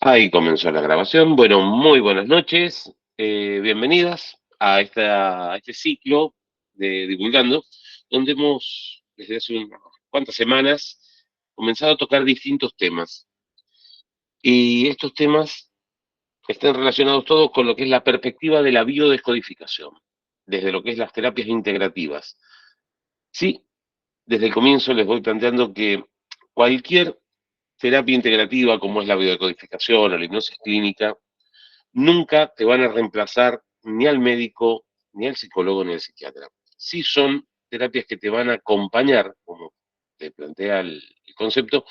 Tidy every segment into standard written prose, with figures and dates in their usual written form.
Ahí comenzó la grabación. Bueno, muy buenas noches. Bienvenidas a este ciclo de Divulgando, donde hemos, desde hace unas cuantas semanas, comenzado a tocar distintos temas. Y estos temas están relacionados todos con lo que es la perspectiva de la biodescodificación, desde lo que es las terapias integrativas. Sí, desde el comienzo les voy planteando que cualquier terapia integrativa, como es la biodescodificación o la hipnosis clínica, nunca te van a reemplazar ni al médico, ni al psicólogo, ni al psiquiatra. Sí son terapias que te van a acompañar, como te plantea el concepto,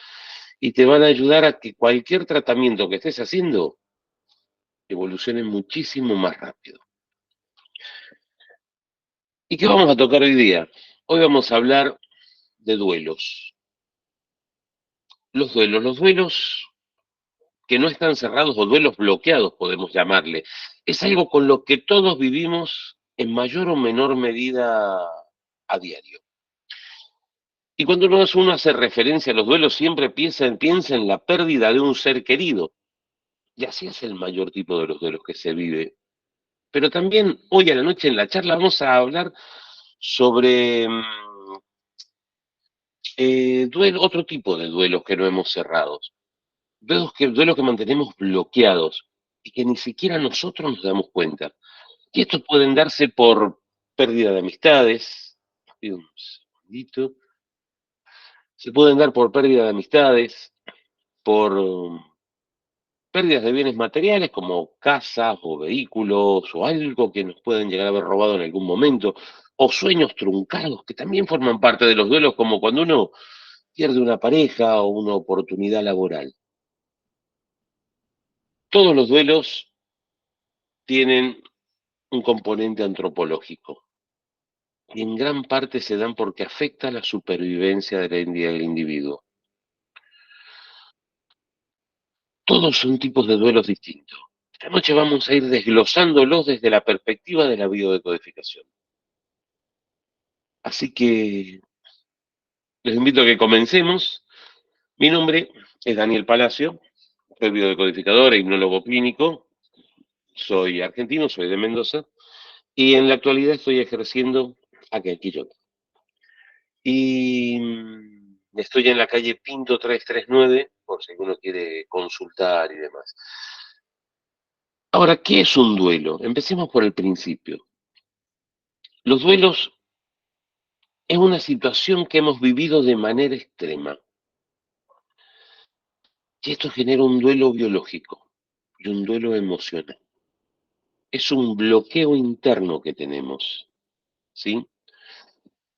y te van a ayudar a que cualquier tratamiento que estés haciendo evolucione muchísimo más rápido. ¿Y qué vamos a tocar hoy día? Hoy vamos a hablar de duelos. Los duelos que no están cerrados o duelos bloqueados, podemos llamarle, es algo con lo que todos vivimos en mayor o menor medida a diario. Y cuando uno hace referencia a los duelos, siempre piensa en la pérdida de un ser querido. Y así es el mayor tipo de los duelos que se vive. Pero también hoy a la noche en la charla vamos a hablar sobre otro tipo de duelos que no hemos cerrado. Duelos que mantenemos bloqueados y que ni siquiera nosotros nos damos cuenta. Y estos pueden darse por pérdida de amistades. Pido un segundito. Se pueden dar por pérdida de amistades, por pérdidas de bienes materiales como casas o vehículos o algo que nos pueden llegar a haber robado en algún momento, o sueños truncados que también forman parte de los duelos, como cuando uno pierde una pareja o una oportunidad laboral. Todos los duelos tienen un componente antropológico y en gran parte se dan porque afecta la supervivencia del individuo. Todos son tipos de duelos distintos. Esta noche vamos a ir desglosándolos desde la perspectiva de la biodecodificación. Así que les invito a que comencemos. Mi nombre es Daniel Palacio, soy biodecodificador e hipnólogo clínico, soy argentino, soy de Mendoza, y en la actualidad estoy ejerciendo aquí en Quillota. Y estoy en la calle Pinto 339, por si alguno quiere consultar y demás. Ahora, ¿qué es un duelo? Empecemos por el principio. Los duelos es una situación que hemos vivido de manera extrema. Y esto genera un duelo biológico y un duelo emocional. Es un bloqueo interno que tenemos, ¿sí?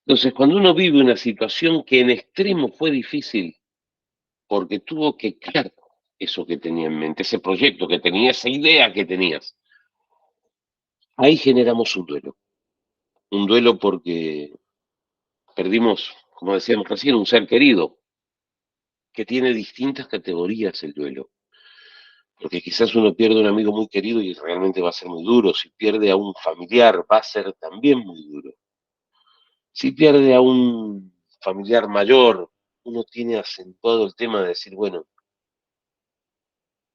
Entonces, cuando uno vive una situación que en extremo fue difícil, porque tuvo que crear eso que tenía en mente, ese proyecto que tenía, esa idea que tenías, ahí generamos un duelo. Un duelo porque perdimos, como decíamos recién, un ser querido, que tiene distintas categorías el duelo. Porque quizás uno pierde un amigo muy querido y realmente va a ser muy duro. Si pierde a un familiar, va a ser también muy duro. Si pierde a un familiar mayor, uno tiene acentuado el tema de decir, bueno,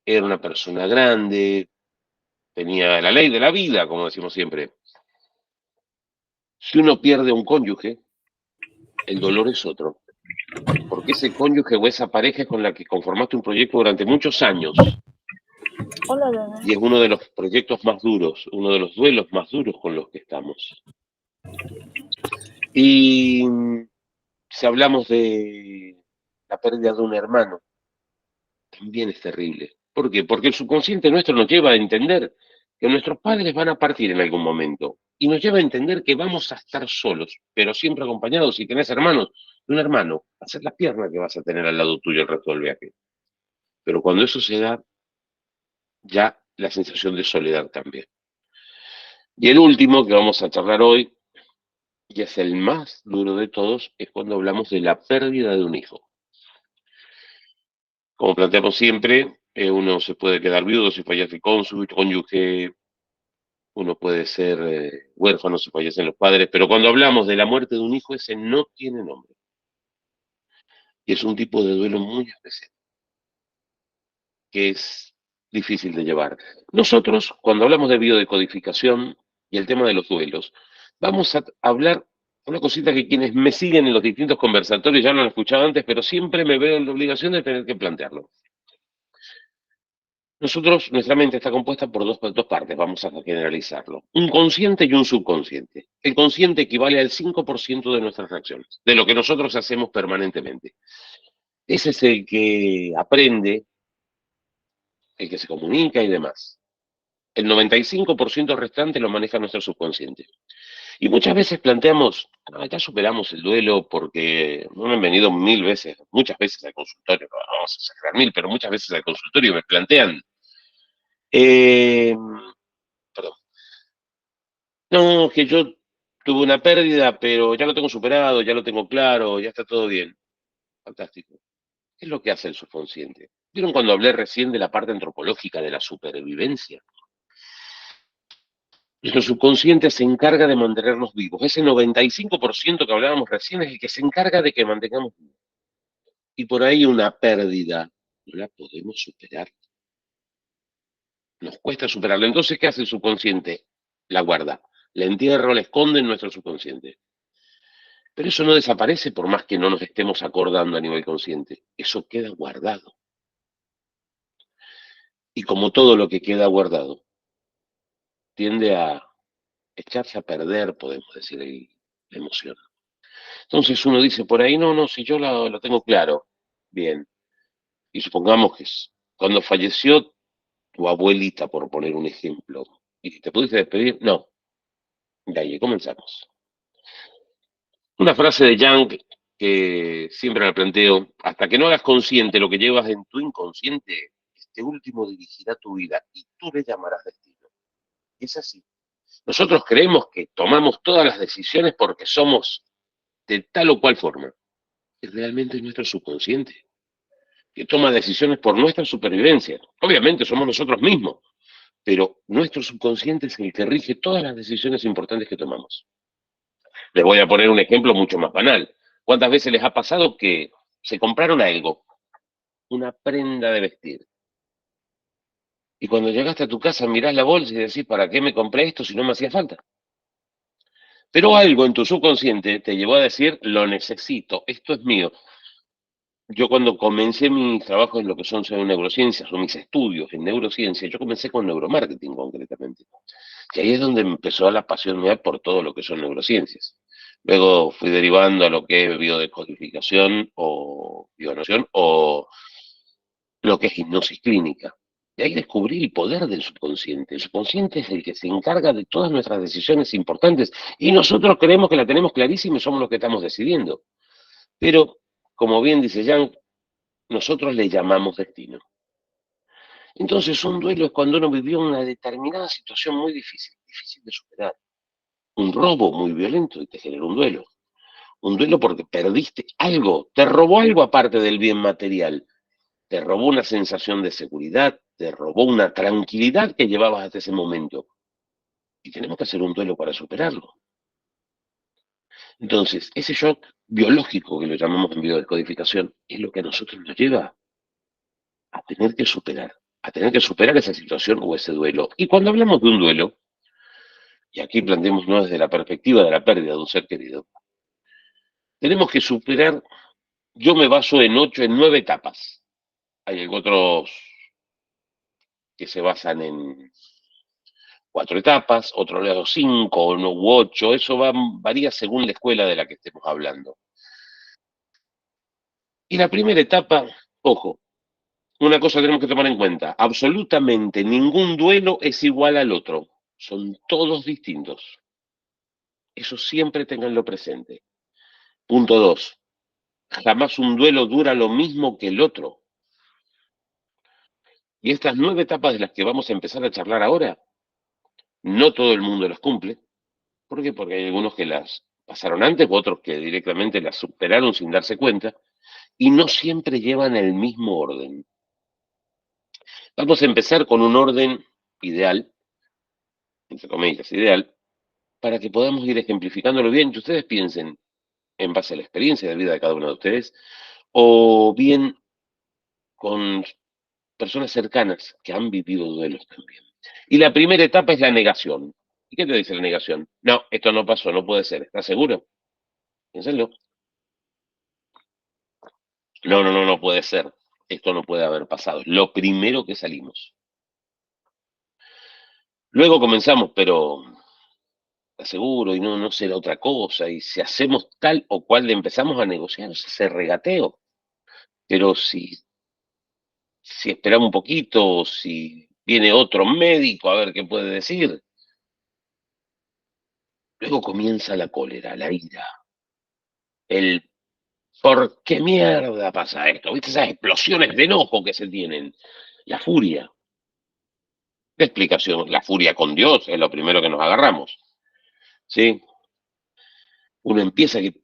era una persona grande, tenía la ley de la vida, como decimos siempre. Si uno pierde a un cónyuge, el dolor es otro. Porque ese cónyuge o esa pareja es con la que conformaste un proyecto durante muchos años. Hola, bebé. Y es uno de los proyectos más duros, uno de los duelos más duros con los que estamos. Y si hablamos de la pérdida de un hermano, también es terrible. ¿Por qué? Porque el subconsciente nuestro nos lleva a entender que nuestros padres van a partir en algún momento y nos lleva a entender que vamos a estar solos, pero siempre acompañados. Si tenés hermanos, un hermano va a ser la pierna que vas a tener al lado tuyo el resto del viaje. Pero cuando eso se da, ya la sensación de soledad también. Y el último que vamos a charlar hoy, y es el más duro de todos, es cuando hablamos de la pérdida de un hijo. Como planteamos siempre, uno se puede quedar viudo si fallece el cónyuge, uno puede ser huérfano si fallecen los padres, pero cuando hablamos de la muerte de un hijo, ese no tiene nombre. Y es un tipo de duelo muy especial. que es difícil de llevar. Nosotros, cuando hablamos de biodecodificación y el tema de los duelos, vamos a hablar una cosita que quienes me siguen en los distintos conversatorios ya lo han escuchado antes, pero siempre me veo en la obligación de tener que plantearlo. Nosotros, nuestra mente está compuesta por dos partes, vamos a generalizarlo. Un consciente y un subconsciente. El consciente equivale al 5% de nuestras reacciones, de lo que nosotros hacemos permanentemente. Ese es el que aprende, el que se comunica y demás. El 95% restante lo maneja nuestro subconsciente. Y muchas veces planteamos, "Ah, ya superamos el duelo porque no me han venido mil veces, muchas veces al consultorio, no vamos a exagerar mil, pero muchas veces al consultorio me plantean, eh, perdón, no, que yo tuve una pérdida, pero ya lo tengo superado, ya lo tengo claro, ya está todo bien. Fantástico. ¿Qué es lo que hace el subconsciente? ¿Vieron cuando hablé recién de la parte antropológica de la supervivencia? Nuestro subconsciente se encarga de mantenernos vivos. Ese 95% que hablábamos recién es el que se encarga de que mantengamos vivos. Y por ahí una pérdida no la podemos superar. Nos cuesta superarla. Entonces, ¿qué hace el subconsciente? La guarda. La entierra o la esconde en nuestro subconsciente. Pero eso no desaparece por más que no nos estemos acordando a nivel consciente. Eso queda guardado. Y como todo lo que queda guardado, tiende a echarse a perder, podemos decir, la emoción. Entonces uno dice por ahí, no, no, si yo lo tengo claro. Bien. Y supongamos que cuando falleció tu abuelita, por poner un ejemplo, y te pudiste despedir, no. De ahí comenzamos. Una frase de Young que siempre la planteo, hasta que no hagas consciente lo que llevas en tu inconsciente, este último dirigirá tu vida y tú le llamarás destino. Es así. Nosotros creemos que tomamos todas las decisiones porque somos de tal o cual forma. Y realmente es nuestro subconsciente que toma decisiones por nuestra supervivencia. Obviamente somos nosotros mismos, pero nuestro subconsciente es el que rige todas las decisiones importantes que tomamos. Les voy a poner un ejemplo mucho más banal. ¿Cuántas veces les ha pasado que se compraron algo, una prenda de vestir, y cuando llegaste a tu casa mirás la bolsa y decís, ¿para qué me compré esto si no me hacía falta? Pero algo en tu subconsciente te llevó a decir, lo necesito, esto es mío. Yo cuando comencé mis trabajos en lo que son neurociencias o mis estudios en neurociencia, yo comencé con neuromarketing concretamente. Y ahí es donde empezó la pasión mía por todo lo que son neurociencias. Luego fui derivando a lo que es biodecodificación o bionoción o lo que es hipnosis clínica. Y ahí descubrí el poder del subconsciente. El subconsciente es el que se encarga de todas nuestras decisiones importantes y nosotros creemos que la tenemos clarísima y somos los que estamos decidiendo. Pero, como bien dice Jan, nosotros le llamamos destino. Entonces, un duelo es cuando uno vivió una determinada situación muy difícil, difícil de superar. Un robo muy violento y te generó un duelo. Un duelo porque perdiste algo, te robó algo aparte del bien material. Te robó una sensación de seguridad, te robó una tranquilidad que llevabas hasta ese momento. Y tenemos que hacer un duelo para superarlo. Entonces, ese shock biológico que lo llamamos en biodescodificación es lo que a nosotros nos lleva a tener que superar, a tener que superar esa situación o ese duelo. Y cuando hablamos de un duelo, y aquí planteémonos desde la perspectiva de la pérdida de un ser querido, tenemos que superar, yo me baso en 9 etapas. Hay otros que se basan en 4 etapas, otros lado 5 o no, u 8, eso varía según la escuela de la que estemos hablando. Y la primera etapa, ojo, una cosa tenemos que tomar en cuenta, absolutamente ningún duelo es igual al otro, son todos distintos. Eso siempre tenganlo presente. Punto 2. Jamás un duelo dura lo mismo que el otro. Y estas 9 etapas de las que vamos a empezar a charlar ahora, no todo el mundo las cumple. ¿Por qué? Porque hay algunos que las pasaron antes, otros que directamente las superaron sin darse cuenta, y no siempre llevan el mismo orden. Vamos a empezar con un orden ideal, entre comillas, ideal, para que podamos ir ejemplificándolo bien y ustedes piensen en base a la experiencia de vida de cada uno de ustedes, o bien con personas cercanas que han vivido duelos también. Y la primera etapa es la negación. ¿Y qué te dice la negación? No, esto no pasó, no puede ser. ¿Estás seguro? Piénsalo. No, no, no, no puede ser. Esto no puede haber pasado. Lo primero que salimos. Luego comenzamos, pero ¿estás seguro? Y no, no será otra cosa. Y si hacemos tal o cual le empezamos a negociar, se regateo. Pero si esperamos un poquito, si viene otro médico a ver qué puede decir. Luego comienza la cólera, la ira, el ¿por qué mierda pasa esto? ¿Viste esas explosiones de enojo que se tienen? La furia. ¿Qué explicación? La furia con Dios es lo primero que nos agarramos. ¿Sí? Uno empieza en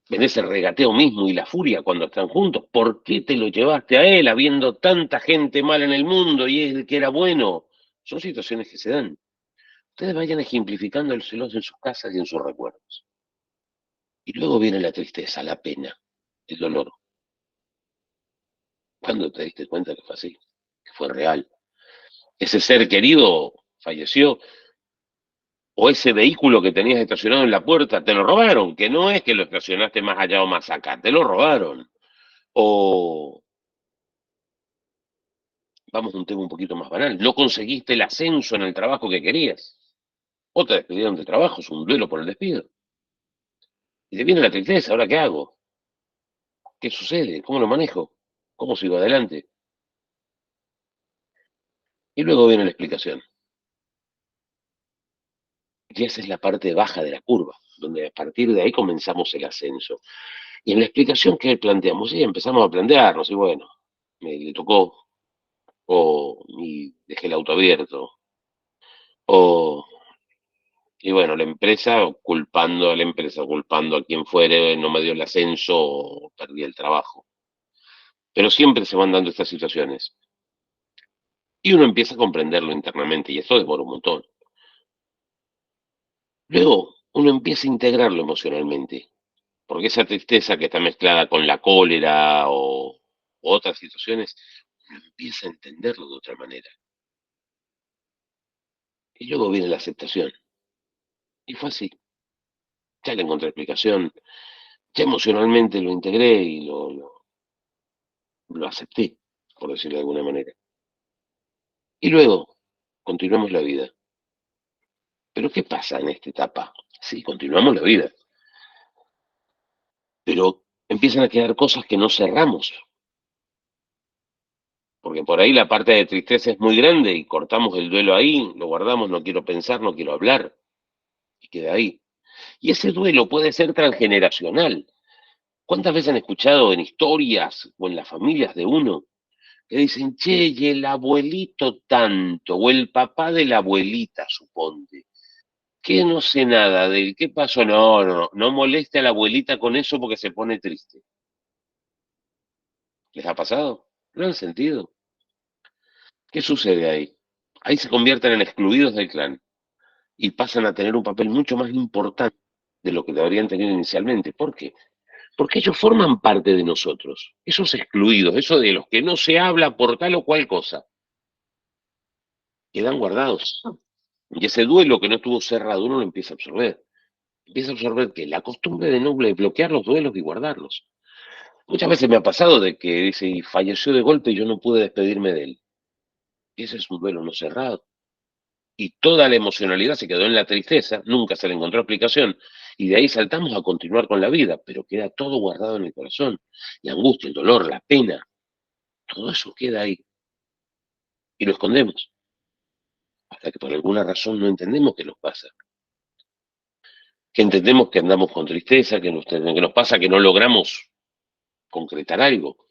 ese regateo mismo y la furia cuando están juntos. ¿Por qué te lo llevaste a él habiendo tanta gente mala en el mundo y él que era bueno? Son situaciones que se dan. Ustedes vayan ejemplificando el celos en sus casas y en sus recuerdos. Y luego viene la tristeza, la pena, el dolor. ¿Cuándo te diste cuenta que fue así? Que fue real. Ese ser querido falleció, o ese vehículo que tenías estacionado en la puerta, te lo robaron, que no es que lo estacionaste más allá o más acá, te lo robaron. O vamos a un tema un poquito más banal, no conseguiste el ascenso en el trabajo que querías, o te despidieron del trabajo, es un duelo por el despido. Y te viene la tristeza, ¿ahora qué hago? ¿Qué sucede? ¿Cómo lo manejo? ¿Cómo sigo adelante? Y luego viene la explicación. Y esa es la parte baja de la curva, donde a partir de ahí comenzamos el ascenso. Y en la explicación que planteamos, sí, empezamos a plantearnos, y bueno, me le tocó, o y dejé el auto abierto, o y bueno, la empresa culpando a la empresa, culpando a quien fuere, no me dio el ascenso o perdí el trabajo. Pero siempre se van dando estas situaciones. Y uno empieza a comprenderlo internamente, y eso demora un montón. Luego, uno empieza a integrarlo emocionalmente, porque esa tristeza que está mezclada con la cólera o otras situaciones, uno empieza a entenderlo de otra manera. Y luego viene la aceptación. Y fue así. Ya le encontré explicación, ya emocionalmente lo integré y lo acepté, por decirlo de alguna manera. Y luego, continuamos la vida. Pero ¿qué pasa en esta etapa? Sí, continuamos la vida, pero empiezan a quedar cosas que no cerramos, porque por ahí la parte de tristeza es muy grande y cortamos el duelo ahí, lo guardamos, no quiero pensar, no quiero hablar, y queda ahí. Y ese duelo puede ser transgeneracional. ¿Cuántas veces han escuchado en historias o en las familias de uno que dicen, che, y el abuelito tanto, o el papá de la abuelita, suponte, que no sé nada de él, qué pasó? No, no, no, no moleste a la abuelita con eso porque se pone triste. ¿Les ha pasado? ¿No han sentido? ¿Qué sucede ahí? Ahí se convierten en excluidos del clan y pasan a tener un papel mucho más importante de lo que deberían tener inicialmente. ¿Por qué? Porque ellos forman parte de nosotros. Esos excluidos, esos de los que no se habla por tal o cual cosa, quedan guardados. Y ese duelo que no estuvo cerrado, uno lo empieza a absorber. Empieza a absorber que la costumbre de no bloquear los duelos y guardarlos. Muchas veces me ha pasado de que dice, y falleció de golpe y yo no pude despedirme de él. Ese es un duelo no cerrado. Y toda la emocionalidad se quedó en la tristeza, nunca se le encontró explicación, y de ahí saltamos a continuar con la vida, pero queda todo guardado en el corazón. La angustia, el dolor, la pena, todo eso queda ahí. Y lo escondemos, hasta que por alguna razón no entendemos qué nos pasa. Que entendemos que andamos con tristeza, que nos pasa que no logramos concretar algo.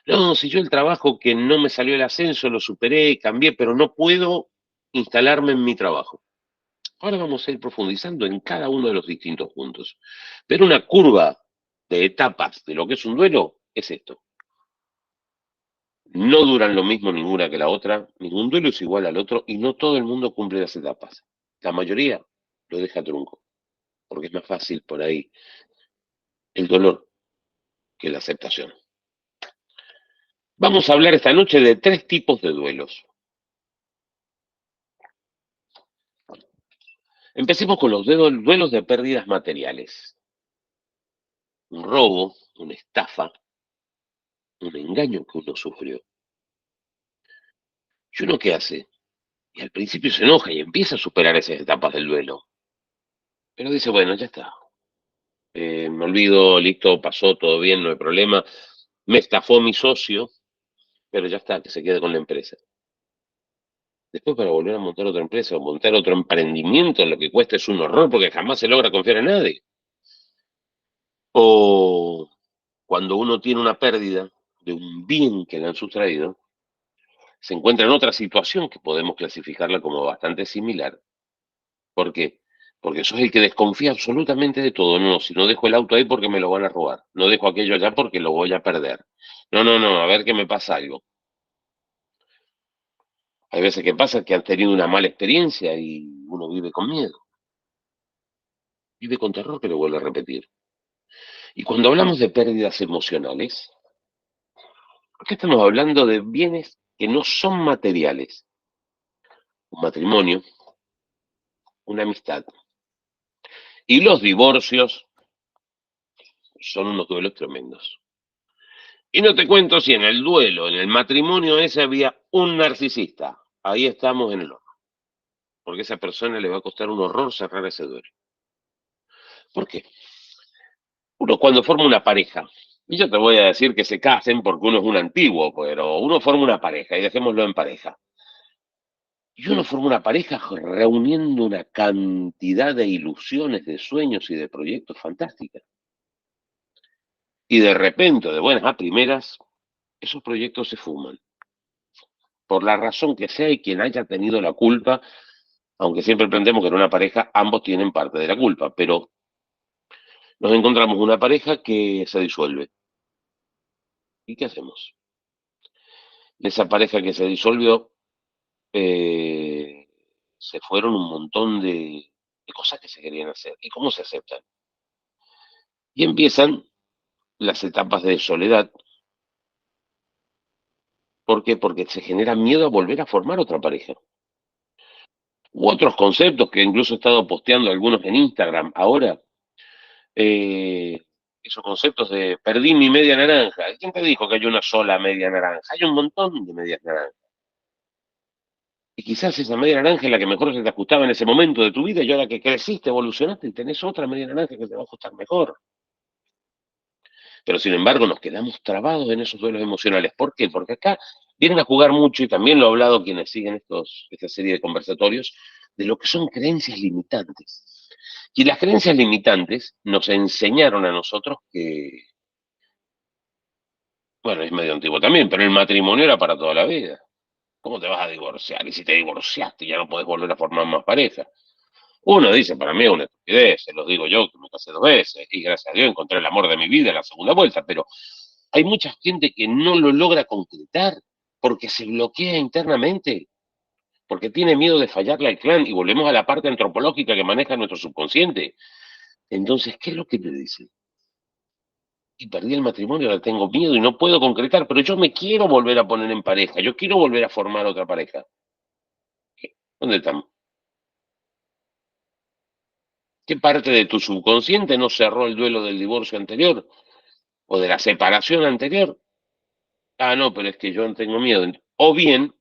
No, si yo el trabajo que no me salió el ascenso, lo superé, cambié, pero no puedo instalarme en mi trabajo. Ahora vamos a ir profundizando en cada uno de los distintos puntos. Pero una curva de etapas de lo que es un duelo es esto. No duran lo mismo ninguna que la otra, ningún duelo es igual al otro y no todo el mundo cumple las etapas. La mayoría lo deja trunco, porque es más fácil por ahí el dolor que la aceptación. Vamos a hablar esta noche de tres tipos de duelos. Empecemos con los duelos de pérdidas materiales. Un robo, una estafa, un engaño que uno sufrió. ¿Y uno qué hace? Y al principio se enoja y empieza a superar esas etapas del duelo. Pero dice, bueno, ya está. Me olvido, listo, pasó, todo bien, no hay problema. Me estafó mi socio, pero ya está, que se quede con la empresa. Después para volver a montar otra empresa o montar otro emprendimiento, lo que cuesta es un horror porque jamás se logra confiar en nadie. O cuando uno tiene una pérdida de un bien que le han sustraído, se encuentra en otra situación que podemos clasificarla como bastante similar. ¿Por qué? Porque sos el que desconfía absolutamente de todo. No, si no dejo el auto ahí porque me lo van a robar. No dejo aquello allá porque lo voy a perder. No, no, no, a ver qué me pasa algo. Hay veces que pasa que han tenido una mala experiencia y uno vive con miedo, vive con terror que lo vuelve a repetir. Y cuando hablamos de pérdidas emocionales, acá estamos hablando de bienes que no son materiales. Un matrimonio, una amistad. Y los divorcios son unos duelos tremendos. Y no te cuento si en el duelo, en el matrimonio ese había un narcisista. Ahí estamos en el horror. Porque a esa persona le va a costar un horror cerrar ese duelo. ¿Por qué? Uno cuando forma una pareja, y yo te voy a decir que se casen porque uno es un antiguo, pero uno forma una pareja, y dejémoslo en pareja. Y uno forma una pareja reuniendo una cantidad de ilusiones, de sueños y de proyectos fantásticas. Y de repente, de buenas a primeras, esos proyectos se fuman. Por la razón que sea y quien haya tenido la culpa, aunque siempre aprendemos que en una pareja ambos tienen parte de la culpa, pero nos encontramos una pareja que se disuelve. ¿Y qué hacemos? Esa pareja que se disolvió, eh, se fueron un montón de cosas que se querían hacer. ¿Y cómo se aceptan? Y empiezan las etapas de soledad. ¿Por qué? Porque se genera miedo a volver a formar otra pareja. U otros conceptos que incluso he estado posteando algunos en Instagram ahora. eh, Esos conceptos de perdí mi media naranja. ¿Quién te dijo que hay una sola media naranja? Hay un montón de medias naranjas. Y quizás esa media naranja es la que mejor se te ajustaba en ese momento de tu vida y ahora que creciste, evolucionaste y tenés otra media naranja que te va a ajustar mejor. Pero sin embargo nos quedamos trabados en esos duelos emocionales. ¿Por qué? Porque acá vienen a jugar mucho, y también lo he hablado quienes siguen esta serie de conversatorios, de lo que son creencias limitantes. Y las creencias limitantes nos enseñaron a nosotros que, bueno, es medio antiguo también, pero el matrimonio era para toda la vida. ¿Cómo te vas a divorciar? Y si te divorciaste ya no podés volver a formar más pareja. Uno dice, para mí es una estupidez, se los digo yo que me casé 2 veces y gracias a Dios encontré el amor de mi vida en la segunda vuelta, pero hay mucha gente que no lo logra concretar porque se bloquea internamente, porque tiene miedo de fallarle al clan y volvemos a la parte antropológica que maneja nuestro subconsciente. Entonces, ¿qué es lo que te dice? Y perdí el matrimonio, ahora tengo miedo y no puedo concretar, pero yo me quiero volver a poner en pareja, yo quiero volver a formar otra pareja. ¿Dónde estamos? ¿Qué parte de tu subconsciente no cerró el duelo del divorcio anterior o de la separación anterior? Ah, no, pero es que yo no tengo miedo. O bien,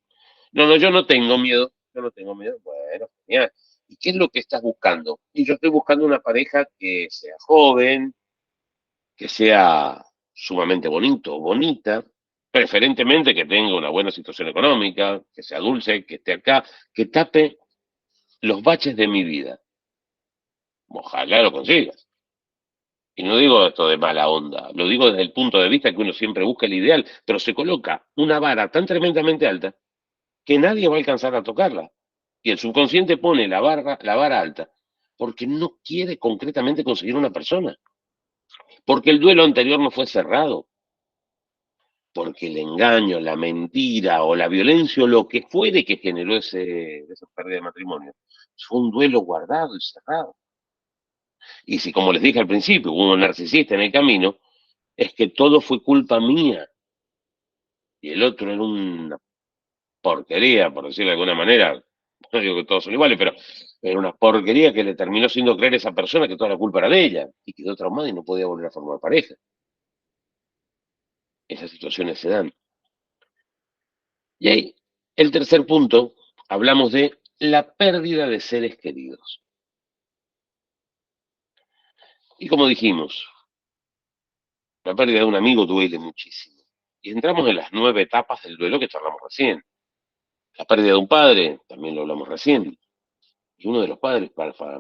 no, no, yo no tengo miedo, yo no tengo miedo. Bueno, genial. ¿Y qué es lo que estás buscando? Y yo estoy buscando una pareja que sea joven, que sea sumamente bonito, bonita, preferentemente que tenga una buena situación económica, que sea dulce, que esté acá, que tape los baches de mi vida. Ojalá lo consigas. Y no digo esto de mala onda, lo digo desde el punto de vista que uno siempre busca el ideal, pero se coloca una vara tan tremendamente alta que nadie va a alcanzar a tocarla. Y el subconsciente pone la vara alta porque no quiere concretamente conseguir una persona, porque el duelo anterior no fue cerrado, porque el engaño, la mentira o la violencia o lo que fuere que generó esa pérdida de matrimonio fue un duelo guardado y cerrado. Y si, como les dije al principio, hubo un narcisista en el camino, es que todo fue culpa mía. y el otro era una porquería, por decirlo de alguna manera. No digo que todos son iguales, pero era una porquería que le terminó siendo creer a esa persona que toda la culpa era de ella y quedó traumada y no podía volver a formar pareja. Esas situaciones se dan. Y ahí, el tercer punto, hablamos de la pérdida de seres queridos. Y como dijimos, la pérdida de un amigo duele muchísimo. Y entramos en las 9 etapas del duelo que charlamos recién. La pérdida de un padre, también lo hablamos recién. Y uno de los padres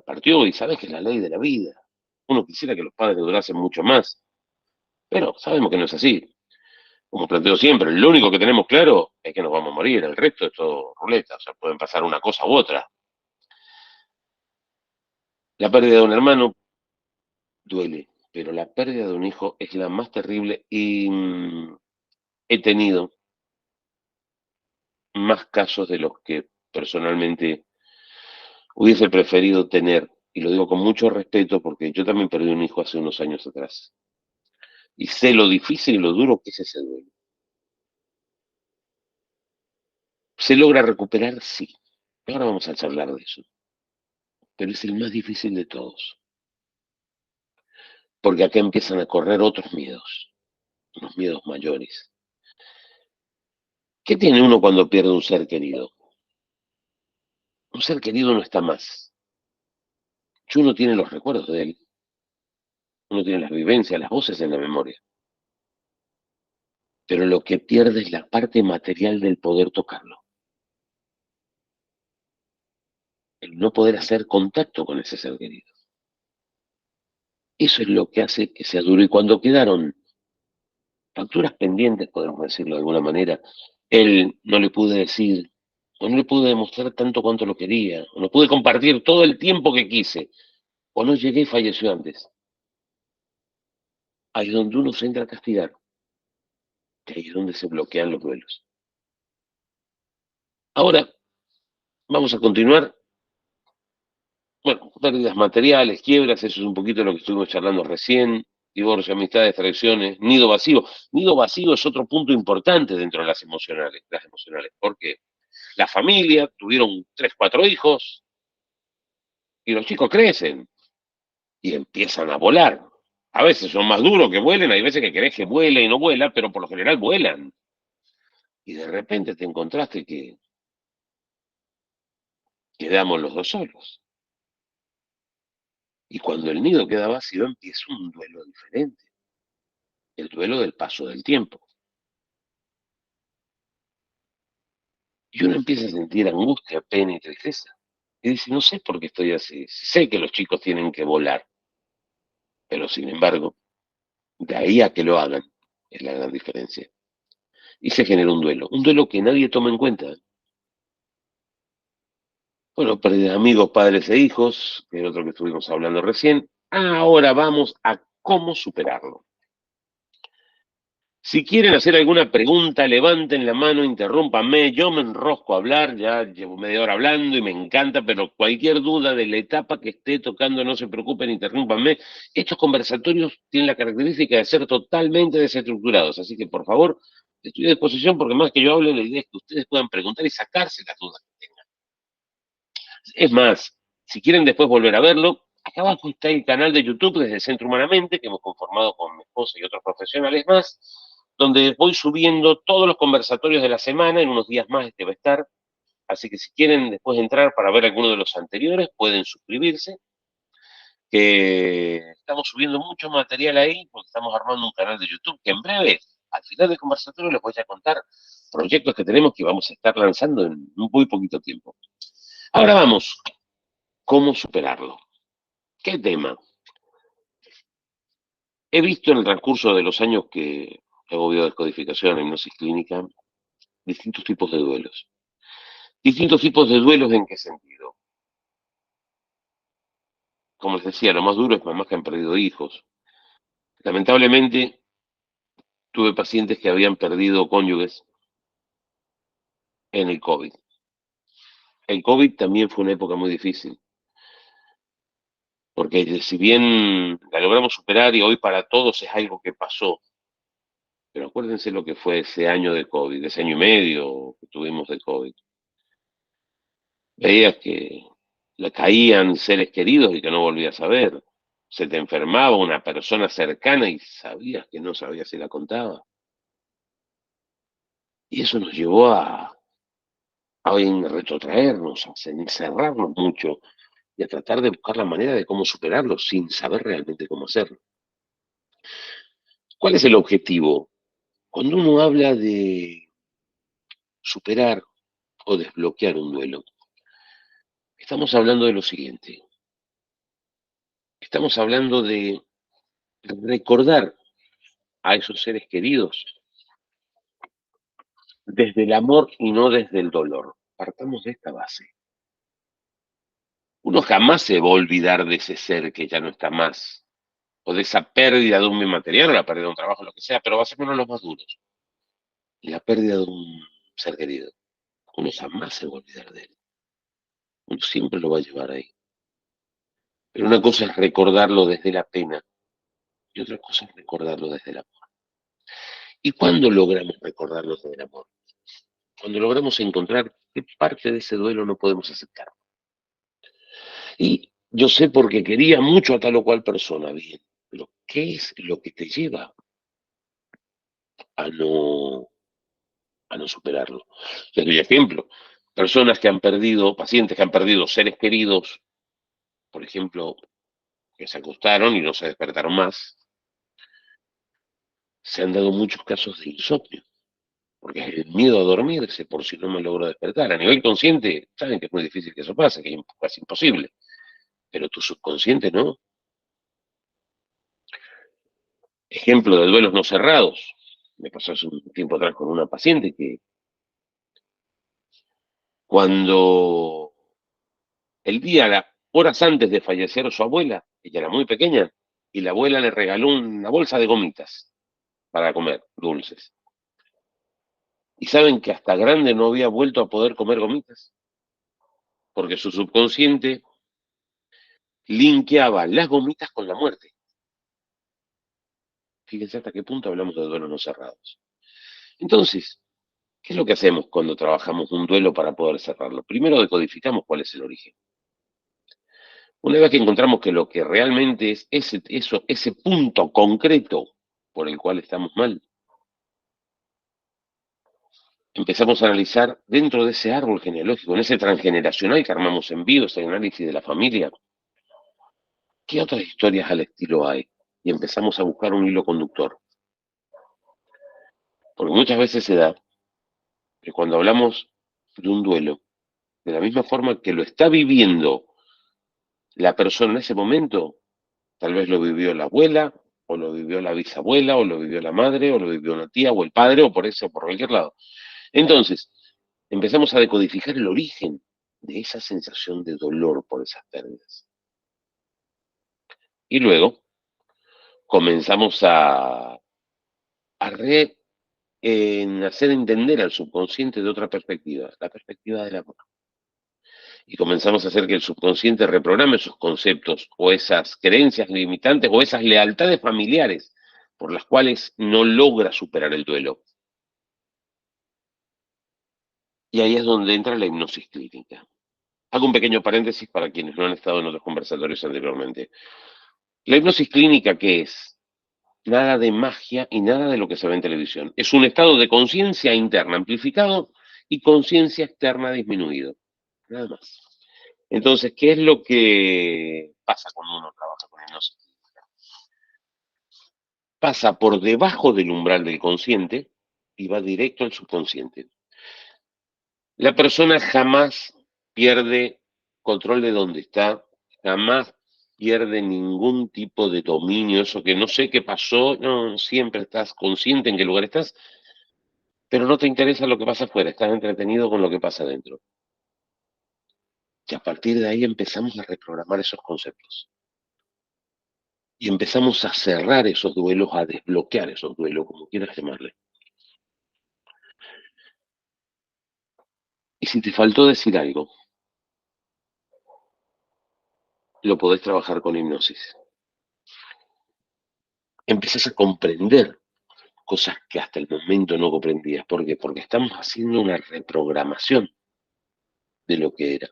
partió y sabes que es la ley de la vida. Uno quisiera que los padres durasen mucho más, pero sabemos que no es así. Como planteo siempre, lo único que tenemos claro es que nos vamos a morir, el resto es todo ruleta, o sea, pueden pasar una cosa u otra. La pérdida de un hermano duele, pero la pérdida de un hijo es la más terrible y he tenido más casos de los que personalmente hubiese preferido tener, y lo digo con mucho respeto porque yo también perdí un hijo hace unos años atrás, y sé lo difícil y lo duro que es ese duelo. ¿Se logra recuperar? Sí. Ahora vamos a charlar de eso, pero es el más difícil de todos, porque acá empiezan a correr otros miedos, unos miedos mayores. ¿Qué tiene uno cuando pierde un ser querido? Un ser querido no está más. Si uno tiene los recuerdos de él, uno tiene las vivencias, las voces en la memoria, pero lo que pierde es la parte material del poder tocarlo, el no poder hacer contacto con ese ser querido. Eso es lo que hace que sea duro. Y cuando quedaron facturas pendientes, podemos decirlo de alguna manera, él no le pude decir, o no le pude demostrar tanto cuanto lo quería, o no pude compartir todo el tiempo que quise, o no llegué y falleció antes. Ahí es donde uno se entra a castigar, que ahí es donde se bloquean los duelos. Ahora, vamos a continuar. Bueno, pérdidas materiales, quiebras, eso es un poquito lo que estuvimos charlando recién. Divorcio, amistades, traiciones, nido vacío. Nido vacío es otro punto importante dentro de las emocionales. Las emocionales, porque la familia tuvieron 3, 4 hijos y los chicos crecen y empiezan a volar. A veces son más duros que vuelen, hay veces que querés que vuele y no vuela, pero por lo general vuelan. Y de repente te encontraste que quedamos los dos solos. Y cuando el nido queda vacío empieza un duelo diferente, el duelo del paso del tiempo. Y uno empieza a sentir angustia, pena y tristeza. Y dice, no sé por qué estoy así. Sé que los chicos tienen que volar, pero sin embargo, de ahí a que lo hagan, es la gran diferencia. Y se genera un duelo que nadie toma en cuenta. Bueno, pérdida de amigos, padres e hijos, que es otro que estuvimos hablando recién. Ahora vamos a cómo superarlo. Si quieren hacer alguna pregunta, levanten la mano, interrúmpanme. Yo me enrosco a hablar, ya llevo media hora hablando y me encanta, pero cualquier duda de la etapa que esté tocando, no se preocupen, interrúmpanme. Estos conversatorios tienen la característica de ser totalmente desestructurados, así que por favor, estoy a disposición porque más que yo hable, la idea es que ustedes puedan preguntar y sacarse las dudas que tengan. Es más, si quieren después volver a verlo, acá abajo está el canal de YouTube desde Centro Humanamente, que hemos conformado con mi esposa y otros profesionales más, donde voy subiendo todos los conversatorios de la semana, en unos días más este va a estar, así que si quieren después entrar para ver alguno de los anteriores, pueden suscribirse, que estamos subiendo mucho material ahí, porque estamos armando un canal de YouTube, que en breve, al final del conversatorio, les voy a contar proyectos que tenemos que vamos a estar lanzando en muy poquito tiempo. Ahora vamos, ¿cómo superarlo? ¿Qué tema? He visto en el transcurso de los años que hago biodescodificación, hipnosis clínica, distintos tipos de duelos. Distintos tipos de duelos en qué sentido. Como les decía, lo más duro es mamás que han perdido hijos. Lamentablemente, tuve pacientes que habían perdido cónyuges en el COVID. El COVID también fue una época muy difícil, porque si bien la logramos superar y hoy para todos es algo que pasó, Pero acuérdense lo que fue ese año de COVID, ese año y medio que tuvimos de COVID. Veías que le caían seres queridos y que no volvías a ver. Se te enfermaba una persona cercana y sabías que no sabías si la contaba. Y eso nos llevó a retrotraernos, a encerrarnos mucho y a tratar de buscar la manera de cómo superarlo sin saber realmente cómo hacerlo. ¿Cuál es el objetivo? Cuando uno habla de superar o desbloquear un duelo, estamos hablando de lo siguiente. Estamos hablando de recordar a esos seres queridos desde el amor y no desde el dolor. Partamos de esta base. Uno jamás se va a olvidar de ese ser que ya no está más, o de esa pérdida de un bien material, o la pérdida de un trabajo, lo que sea, pero va a ser uno de los más duros. La pérdida de un ser querido. Uno jamás se va a olvidar de él. Uno siempre lo va a llevar ahí. Pero una cosa es recordarlo desde la pena y otra cosa es recordarlo desde el amor. ¿Y cuándo logramos recordarlo desde el amor? Cuando logramos encontrar qué parte de ese duelo no podemos aceptar. Y yo sé porque quería mucho a tal o cual persona, bien, pero ¿qué es lo que te lleva a no superarlo? Les doy ejemplo. Personas que han perdido, pacientes que han perdido seres queridos, por ejemplo, que se acostaron y no se despertaron más, se han dado muchos casos de insomnio, porque es el miedo a dormirse por si no me logro despertar. A nivel consciente, saben que es muy difícil que eso pase, que es casi imposible, pero tu subconsciente no. Ejemplo de duelos no cerrados. Me pasó hace un tiempo atrás con una paciente que cuando el día, horas antes de fallecer su abuela, ella era muy pequeña, y la abuela le regaló una bolsa de gomitas para comer, dulces. Y saben que hasta grande no había vuelto a poder comer gomitas, porque su subconsciente linkeaba las gomitas con la muerte. Fíjense hasta qué punto hablamos de duelos no cerrados. Entonces, ¿qué es lo que hacemos cuando trabajamos un duelo para poder cerrarlo? Primero decodificamos cuál es el origen. Una vez que encontramos que lo que realmente es ese punto concreto por el cual estamos mal, empezamos a analizar dentro de ese árbol genealógico, en ese transgeneracional que armamos en vivo, ese análisis de la familia, ¿qué otras historias al estilo hay? Y empezamos a buscar un hilo conductor. Porque muchas veces se da que cuando hablamos de un duelo, de la misma forma que lo está viviendo la persona en ese momento, tal vez lo vivió la abuela, o lo vivió la bisabuela, o lo vivió la madre, o lo vivió una tía, o el padre, o por eso, por cualquier lado. Entonces, empezamos a decodificar el origen de esa sensación de dolor por esas pérdidas. Y luego comenzamos en hacer entender al subconsciente de otra perspectiva, la perspectiva del amor. Y comenzamos a hacer que el subconsciente reprograme esos conceptos o esas creencias limitantes o esas lealtades familiares por las cuales no logra superar el duelo. Y ahí es donde entra la hipnosis clínica. Hago un pequeño paréntesis para quienes no han estado en otros conversatorios anteriormente. La hipnosis clínica, ¿qué es? Nada de magia y nada de lo que se ve en televisión. Es un estado de conciencia interna amplificado y conciencia externa disminuido. Nada más. Entonces, ¿qué es lo que pasa cuando uno trabaja con hipnosis? Pasa por debajo del umbral del consciente y va directo al subconsciente. La persona jamás pierde control de dónde está, jamás pierde ningún tipo de dominio, eso que no sé qué pasó, no, siempre estás consciente en qué lugar estás, pero no te interesa lo que pasa afuera, estás entretenido con lo que pasa adentro. Y a partir de ahí empezamos a reprogramar esos conceptos. Y empezamos a cerrar esos duelos, a desbloquear esos duelos, como quieras llamarle. Y si te faltó decir algo, lo podés trabajar con hipnosis. Empezás a comprender cosas que hasta el momento no comprendías. ¿Por qué? Porque estamos haciendo una reprogramación de lo que era.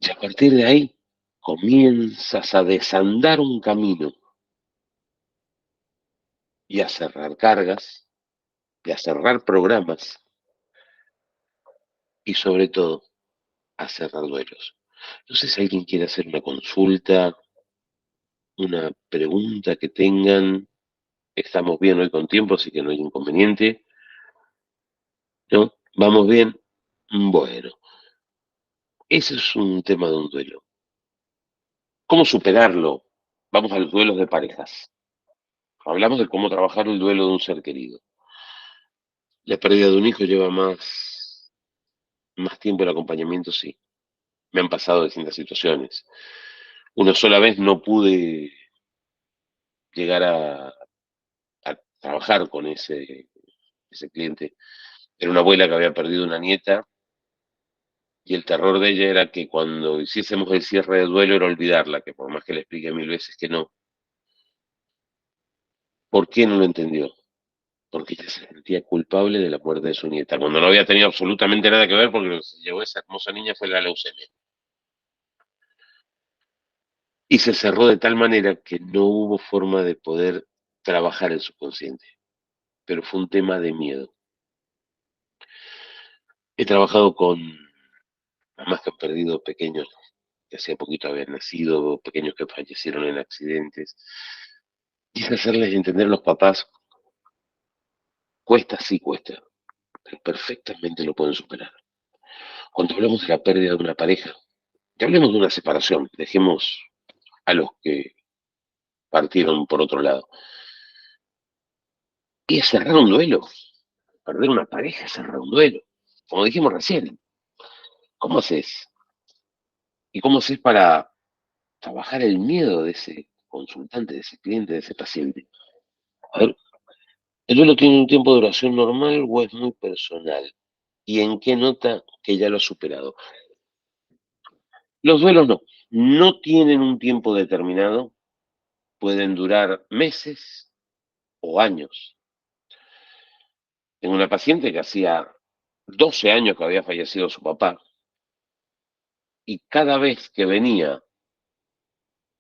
Y a partir de ahí comienzas a desandar un camino y a cerrar cargas y a cerrar programas y sobre todo a cerrar duelos. No sé si alguien quiere hacer una consulta, una pregunta que tengan. Estamos bien hoy con tiempo, así que no hay inconveniente. ¿No? ¿Vamos bien? Bueno, ese es un tema de un duelo. ¿Cómo superarlo? Vamos a los duelos de parejas. Hablamos de cómo trabajar el duelo de un ser querido. La pérdida de un hijo lleva más tiempo el acompañamiento, sí. Me han pasado distintas situaciones. Una sola vez no pude llegar a trabajar con ese cliente. Era una abuela que había perdido una nieta y el terror de ella era que cuando hiciésemos el cierre de duelo era olvidarla, que por más que le explique mil veces que no. ¿Por qué no lo entendió? Porque ella se sentía culpable de la muerte de su nieta, cuando no había tenido absolutamente nada que ver porque lo que se llevó esa hermosa niña fue la leucemia. Y se cerró de tal manera que no hubo forma de poder trabajar el subconsciente, pero fue un tema de miedo. He trabajado con mamás que han perdido pequeños que hacía poquito habían nacido, pequeños que fallecieron en accidentes. Y es hacerles entender a los papás, cuesta, sí cuesta, pero perfectamente lo pueden superar. Cuando hablamos de la pérdida de una pareja, ya hablemos de una separación, dejemos a los que partieron por otro lado. Y es cerrar un duelo, perder una pareja es cerrar un duelo. Como dijimos recién, ¿cómo haces? ¿Y cómo haces para trabajar el miedo de ese consultante, de ese cliente, de ese paciente? A ver, ¿el duelo tiene un tiempo de duración normal o es muy personal? ¿Y en qué nota que ya lo ha superado? Los duelos no tienen un tiempo determinado, pueden durar meses o años. Tengo una paciente que hacía 12 años que había fallecido su papá y cada vez que venía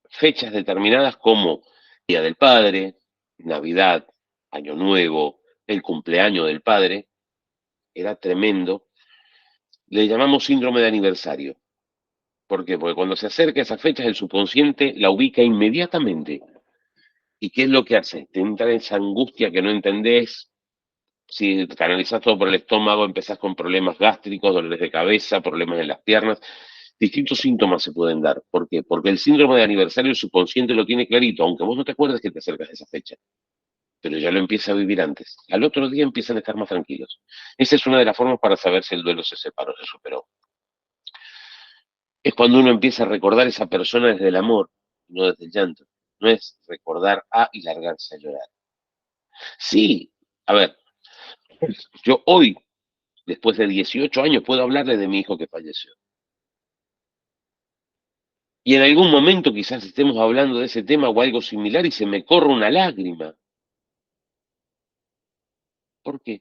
fechas determinadas como Día del Padre, Navidad, Año Nuevo, el cumpleaños del padre, era tremendo. Le llamamos síndrome de aniversario. ¿Por qué? Porque cuando se acerca a esas fechas, el subconsciente la ubica inmediatamente. ¿Y qué es lo que hace? Te entra esa angustia que no entendés. Si canalizás todo por el estómago, empezás con problemas gástricos, dolores de cabeza, problemas en las piernas. Distintos síntomas se pueden dar. ¿Por qué? Porque el síndrome de aniversario el subconsciente lo tiene clarito, aunque vos no te acuerdes que te acercas a esa fecha, pero ya lo empieza a vivir antes. Al otro día empiezan a estar más tranquilos. Esa es una de las formas para saber si el duelo se separó, se superó. Es cuando uno empieza a recordar a esa persona desde el amor, no desde el llanto. No es recordar a y largarse a llorar. Sí, a ver, yo hoy, después de 18 años, puedo hablarle de mi hijo que falleció. Y en algún momento quizás estemos hablando de ese tema o algo similar y se me corre una lágrima. ¿Por qué?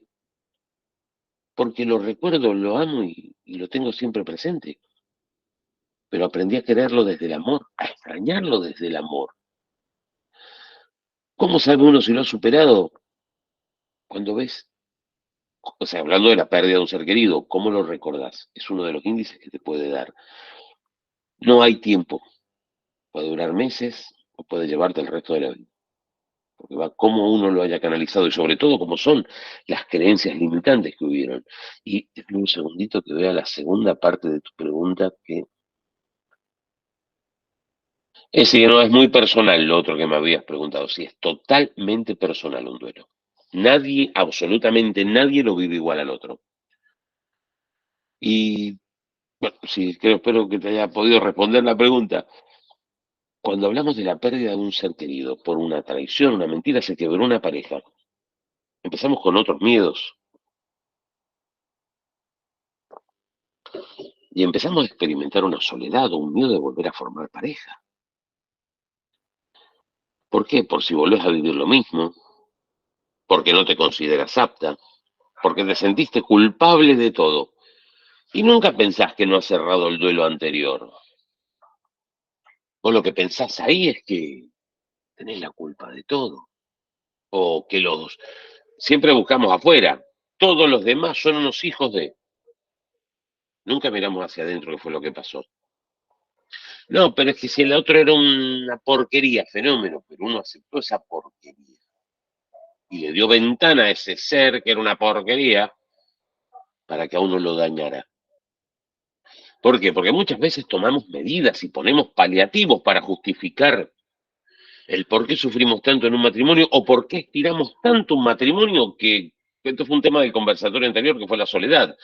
Porque lo recuerdo, lo amo y lo tengo siempre presente. Pero aprendí a quererlo desde el amor, a extrañarlo desde el amor. ¿Cómo sabe uno si lo ha superado? Cuando ves, o sea, hablando de la pérdida de un ser querido, ¿cómo lo recordás? Es uno de los índices que te puede dar. No hay tiempo, puede durar meses o puede llevarte el resto de la vida. Porque va cómo uno lo haya canalizado y sobre todo cómo son las creencias limitantes que hubieron. Y déjame un segundito que vea la segunda parte de tu pregunta, que es decir, no es muy personal lo otro que me habías preguntado. Sí, es totalmente personal un duelo. Nadie, absolutamente nadie lo vive igual al otro. Y bueno, sí, espero que te haya podido responder la pregunta. Cuando hablamos de la pérdida de un ser querido por una traición, una mentira, se quebró una pareja. Empezamos con otros miedos y empezamos a experimentar una soledad o un miedo de volver a formar pareja. ¿Por qué? Por si volvés a vivir lo mismo, porque no te consideras apta, porque te sentiste culpable de todo. Y nunca pensás que no has cerrado el duelo anterior. Vos lo que pensás ahí es que tenés la culpa de todo. O que los siempre buscamos afuera. Todos los demás son unos hijos de. Nunca miramos hacia adentro qué fue lo que pasó. No, pero es que si el otro era una porquería, fenómeno, pero uno aceptó esa porquería y le dio ventana a ese ser que era una porquería para que a uno lo dañara. ¿Por qué? Porque muchas veces tomamos medidas y ponemos paliativos para justificar el por qué sufrimos tanto en un matrimonio o por qué estiramos tanto un matrimonio que esto fue un tema del conversatorio anterior que fue la soledad.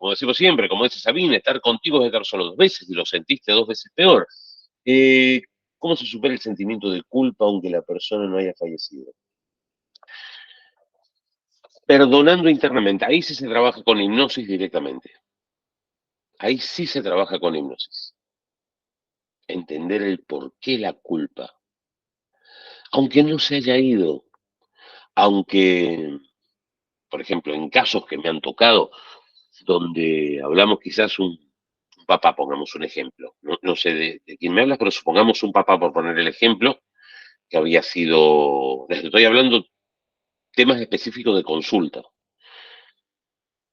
Como decimos siempre, como dice Sabine, estar contigo es estar solo dos veces y lo sentiste dos veces peor. Eh, ¿Cómo se supera el sentimiento de culpa aunque la persona no haya fallecido? Perdonando internamente. Ahí sí se trabaja con hipnosis directamente. Ahí sí se trabaja con hipnosis. Entender el por qué la culpa. Aunque no se haya ido, aunque, por ejemplo, en casos que me han tocado, donde hablamos quizás un papá, pongamos un ejemplo. No sé de quién me hablas, pero supongamos un papá, por poner el ejemplo, que había sido, les estoy hablando temas específicos de consulta.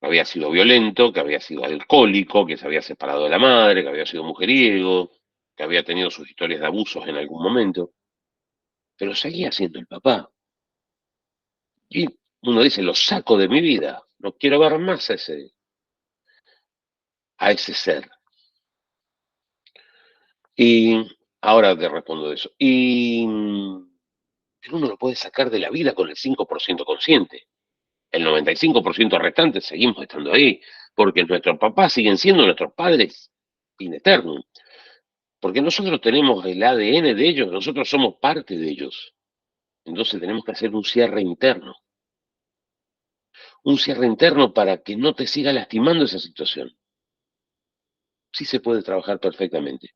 Había sido violento, que había sido alcohólico, que se había separado de la madre, que había sido mujeriego, que había tenido sus historias de abusos en algún momento, pero seguía siendo el papá. Y uno dice, lo saco de mi vida, no quiero ver más a ese ser. Y ahora te respondo de eso. Pero uno lo puede sacar de la vida con el 5% consciente. El 95% restante seguimos estando ahí, porque nuestros papás siguen siendo nuestros padres in eternum. Porque nosotros tenemos el ADN de ellos, nosotros somos parte de ellos. Entonces tenemos que hacer un cierre interno para que no te siga lastimando esa situación. Sí se puede trabajar perfectamente.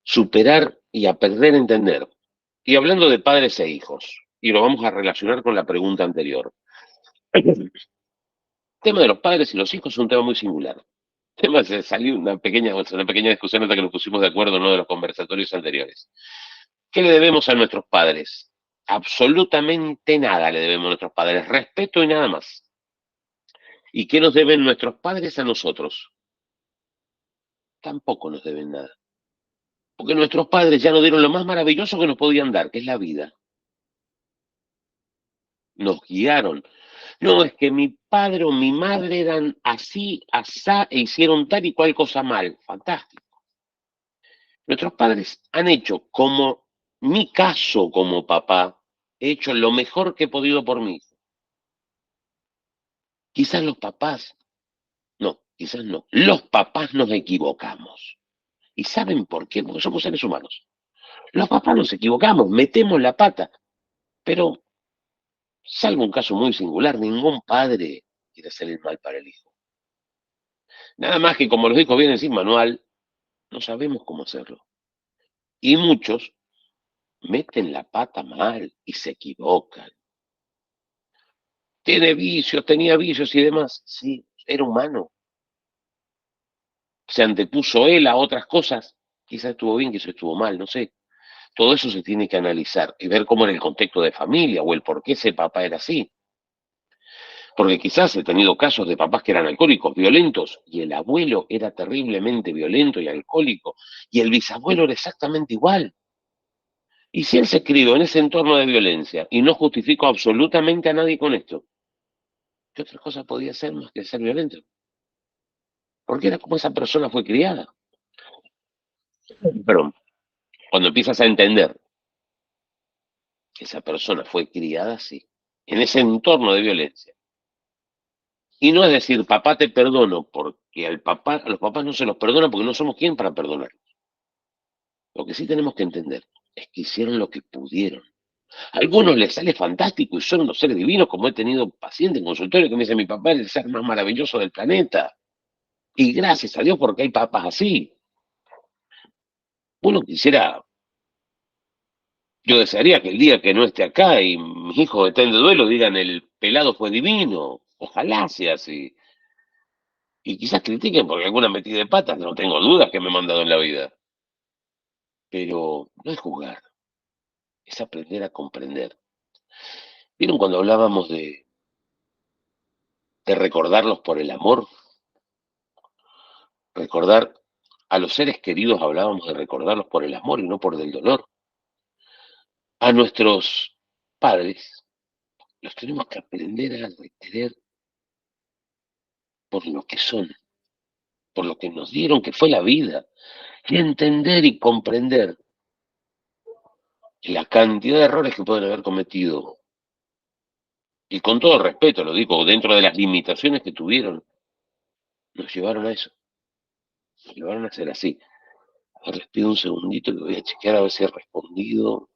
Superar y aprender a entender. Y hablando de padres e hijos, y lo vamos a relacionar con la pregunta anterior. El tema de los padres y los hijos es un tema muy singular. El tema se salió una pequeña discusión hasta que nos pusimos de acuerdo en uno de los conversatorios anteriores. ¿Qué le debemos a nuestros padres? Absolutamente nada le debemos a nuestros padres, respeto y nada más. ¿Y qué nos deben nuestros padres a nosotros? Tampoco nos deben nada. Porque nuestros padres ya nos dieron lo más maravilloso que nos podían dar, que es la vida. Nos guiaron. No, es que mi padre o mi madre eran así, asá, e hicieron tal y cual cosa mal. Fantástico. Nuestros padres han hecho, como mi caso como papá, he hecho lo mejor que he podido por mí. Quizás los papás, no, quizás no. Los papás nos equivocamos. ¿Y saben por qué? Porque somos seres humanos. Los papás nos equivocamos, metemos la pata, pero salvo un caso muy singular, ningún padre quiere hacer el mal para el hijo. Nada más que como los hijos vienen sin manual, no sabemos cómo hacerlo. Y muchos meten la pata mal y se equivocan. Tiene vicios, tenía vicios y demás. Sí, era humano. Se antepuso él a otras cosas. Quizás estuvo bien, quizás estuvo mal, no sé. Todo eso se tiene que analizar y ver cómo era el contexto de familia o el por qué ese papá era así. Porque quizás he tenido casos de papás que eran alcohólicos, violentos, y el abuelo era terriblemente violento y alcohólico, y el bisabuelo era exactamente igual. Y si él se crió en ese entorno de violencia, y no justifico absolutamente a nadie con esto, ¿qué otra cosa podía ser más que ser violento? Porque era como esa persona fue criada. Pero cuando empiezas a entender que esa persona fue criada así, en ese entorno de violencia, y no es decir, papá te perdono, porque a los papás no se los perdona porque no somos quien para perdonar. Lo que sí tenemos que entender es que hicieron lo que pudieron. A algunos les sale fantástico y son unos seres divinos, como he tenido pacientes en consultorio que me dicen, mi papá es el ser más maravilloso del planeta. Y gracias a Dios porque hay papás así. Uno quisiera Yo desearía que el día que no esté acá y mis hijos estén de duelo digan el pelado fue divino. Ojalá sea así. Y quizás critiquen porque alguna metida de patas, no tengo dudas que me he mandado en la vida. Pero no es juzgar, es aprender a comprender. ¿Vieron cuando hablábamos de recordarlos por el amor? Recordar a los seres queridos hablábamos de recordarlos por el amor y no por el dolor. A nuestros padres los tenemos que aprender a querer por lo que son, por lo que nos dieron, que fue la vida, y entender y comprender la cantidad de errores que pueden haber cometido. Y con todo respeto, lo digo, dentro de las limitaciones que tuvieron, nos llevaron a eso, nos llevaron a ser así. A ver, les pido un segundito que voy a chequear a ver si he respondido.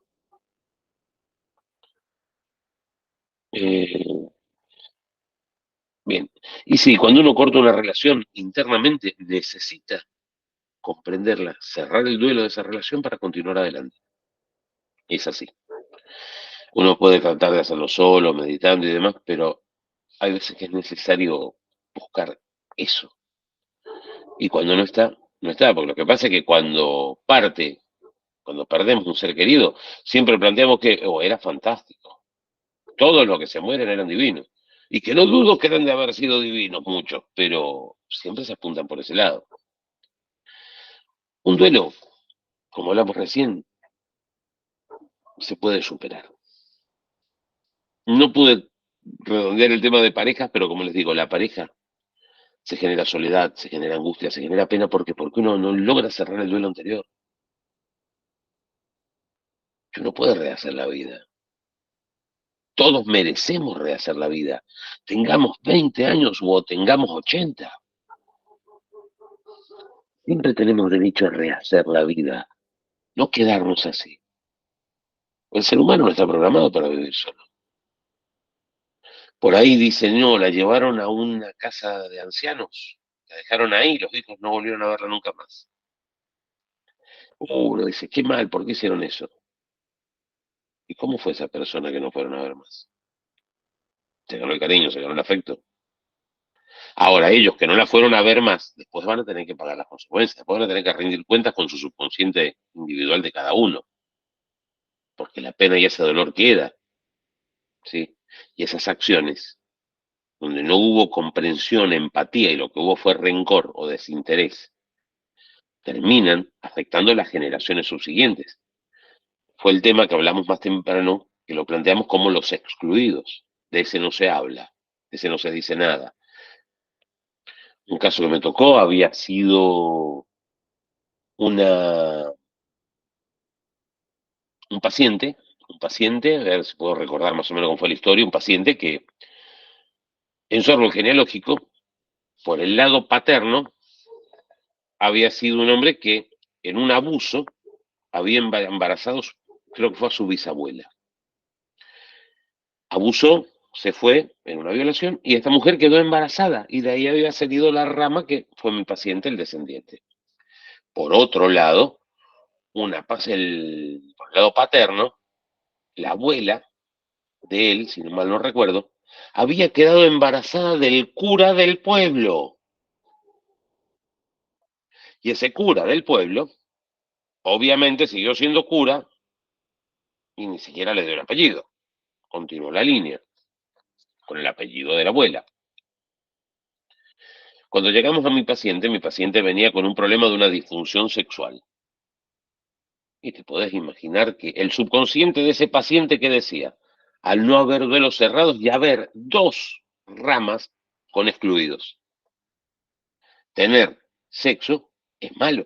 Eh, bien, y sí, cuando uno corta una relación internamente, necesita comprenderla, cerrar el duelo de esa relación para continuar adelante. Es así. Uno puede tratar de hacerlo solo, meditando y demás, pero hay veces que es necesario buscar eso. Y cuando no está, no está, porque lo que pasa es que cuando perdemos un ser querido, siempre planteamos que era fantástico. Todos los que se mueren eran divinos. Y que no dudo que eran de haber sido divinos muchos, pero siempre se apuntan por ese lado. Un duelo, como hablamos recién, se puede superar. No pude redondear el tema de parejas, pero como les digo, la pareja se genera soledad, se genera angustia, se genera pena porque uno no logra cerrar el duelo anterior. Que uno puede rehacer la vida. Todos merecemos rehacer la vida. Tengamos 20 años o tengamos 80. Siempre tenemos derecho a rehacer la vida, no quedarnos así. El ser humano no está programado para vivir solo. Por ahí dicen, no, la llevaron a una casa de ancianos, la dejaron ahí, los hijos no volvieron a verla nunca más. Uno dice, qué mal, ¿por qué hicieron eso? ¿Y cómo fue esa persona que no fueron a ver más? Se ganó el cariño, se ganó el afecto. Ahora, ellos que no la fueron a ver más, después van a tener que pagar las consecuencias, después van a tener que rendir cuentas con su subconsciente individual de cada uno, porque la pena y ese dolor queda, ¿sí? Y esas acciones, donde no hubo comprensión, empatía y lo que hubo fue rencor o desinterés, terminan afectando a las generaciones subsiguientes. Fue el tema que hablamos más temprano, que lo planteamos como los excluidos. De ese no se habla, de ese no se dice nada. Un caso que me tocó había sido una, un paciente, a ver si puedo recordar más o menos cómo fue la historia, un paciente que en su árbol genealógico, por el lado paterno, había sido un hombre que en un abuso había embarazado, creo que fue a su bisabuela. Abusó, se fue en una violación y esta mujer quedó embarazada y de ahí había salido la rama que fue mi paciente, el descendiente. Por otro lado, por el lado paterno, la abuela de él, si no mal no recuerdo, había quedado embarazada del cura del pueblo. Y ese cura del pueblo, obviamente siguió siendo cura y ni siquiera le dio el apellido. Continuó la línea con el apellido de la abuela. Cuando llegamos a mi paciente venía con un problema de una disfunción sexual. Y te podés imaginar que el subconsciente de ese paciente que decía, al no haber duelos cerrados y haber dos ramas con excluidos, tener sexo es malo.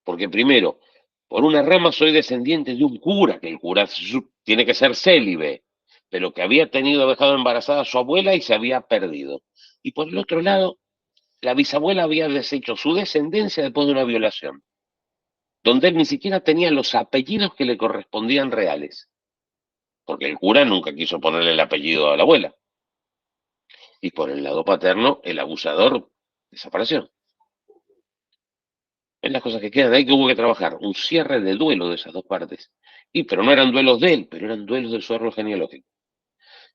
Porque primero, por una rama soy descendiente de un cura, que el cura tiene que ser célibe, pero que había dejado embarazada a su abuela y se había perdido. Y por el otro lado, la bisabuela había deshecho su descendencia después de una violación, donde él ni siquiera tenía los apellidos que le correspondían reales, porque el cura nunca quiso ponerle el apellido a la abuela. Y por el lado paterno, el abusador desapareció. en las cosas que quedan, ahí que hubo que trabajar, un cierre de duelo de esas dos partes. Pero no eran duelos de él, pero eran duelos de su árbol genealógico.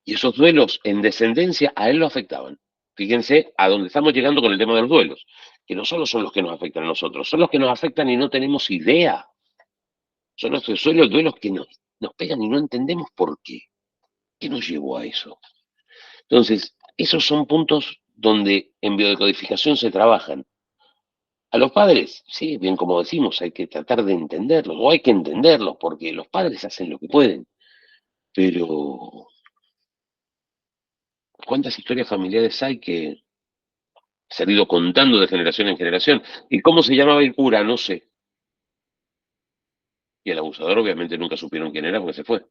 Y esos duelos en descendencia a él lo afectaban. Fíjense a dónde estamos llegando con el tema de los duelos, que no solo son los que nos afectan a nosotros, son los que nos afectan y no tenemos idea. Son los duelos que nos pegan y no entendemos por qué. ¿Qué nos llevó a eso? Entonces, esos son puntos donde en biodecodificación se trabajan. A los padres, sí, bien como decimos, hay que tratar de entenderlos, o hay que entenderlos, porque los padres hacen lo que pueden. Pero, ¿cuántas historias familiares hay que se han ido contando de generación en generación? ¿Y cómo se llamaba el cura? No sé. Y el abusador obviamente nunca supieron quién era porque se fue.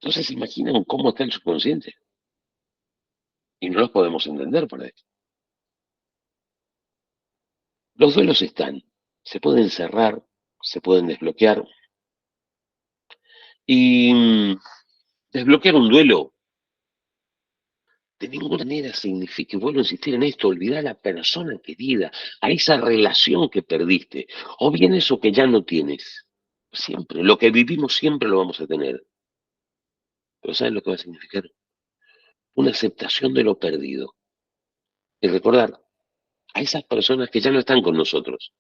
Entonces, ¿se imaginan cómo está el subconsciente? Y no los podemos entender por ahí. Los duelos están, se pueden cerrar, se pueden desbloquear. Y desbloquear un duelo de ninguna manera significa, y vuelvo a insistir en esto, olvidar a la persona querida, a esa relación que perdiste, o bien eso que ya no tienes. Siempre, lo que vivimos siempre lo vamos a tener. Pero ¿sabes lo que va a significar? Una aceptación de lo perdido. Y recordar a esas personas que ya no están con nosotros,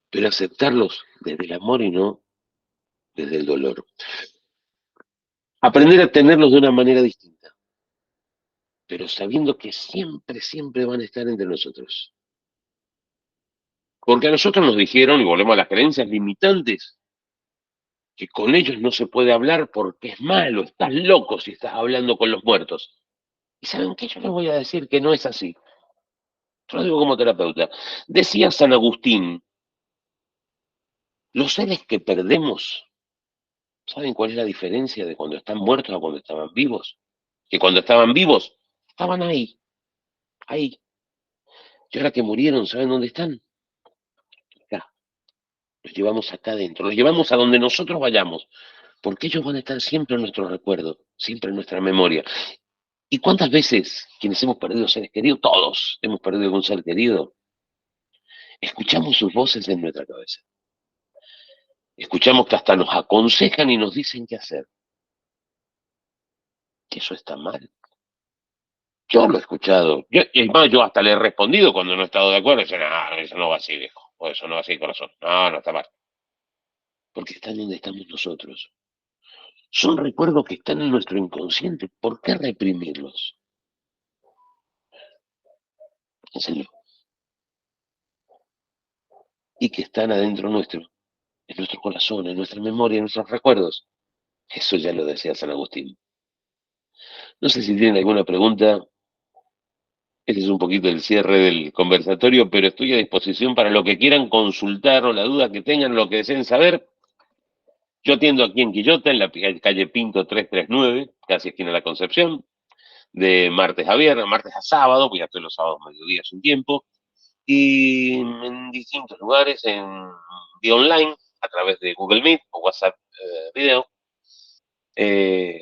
pero aceptarlos desde el amor y no desde el dolor. Aprender a tenerlos de una manera distinta, pero sabiendo que siempre, siempre van a estar entre nosotros. Porque a nosotros nos dijeron, y volvemos a las creencias limitantes, que con ellos no se puede hablar porque es malo, estás loco si estás hablando con los muertos. ¿Y saben qué? Yo les voy a decir que no es así. Yo lo digo como terapeuta. Decía San Agustín, los seres que perdemos, ¿saben cuál es la diferencia de cuando están muertos a cuando estaban vivos? Que cuando estaban vivos, estaban ahí, ahí. Y ahora que murieron, ¿saben dónde están? Acá. Los llevamos acá adentro, los llevamos a donde nosotros vayamos, porque ellos van a estar siempre en nuestro recuerdo, siempre en nuestra memoria. ¿Y cuántas veces quienes hemos perdido seres queridos, todos hemos perdido un ser querido, escuchamos sus voces en nuestra cabeza? Escuchamos que hasta nos aconsejan y nos dicen qué hacer. Que eso está mal. Yo lo he escuchado. Y es más, yo hasta le he respondido cuando no he estado de acuerdo. Dice, no, eso no va así, viejo. O eso no va así, corazón. No, no está mal. Porque están donde estamos nosotros. Son recuerdos que están en nuestro inconsciente. ¿Por qué reprimirlos? Piénsenlo. Y que están adentro nuestro, en nuestro corazón, en nuestra memoria, en nuestros recuerdos. Eso ya lo decía San Agustín. No sé si tienen alguna pregunta. Este es un poquito el cierre del conversatorio, pero estoy a disposición para lo que quieran consultar o la duda que tengan, lo que deseen saber. Yo atiendo aquí en Quillota, en la calle Pinto 339, casi esquina de la Concepción, de martes a viernes, martes a sábado, pues ya estoy los sábados mediodía hace un tiempo, y en distintos lugares, vía online, a través de Google Meet o WhatsApp Video.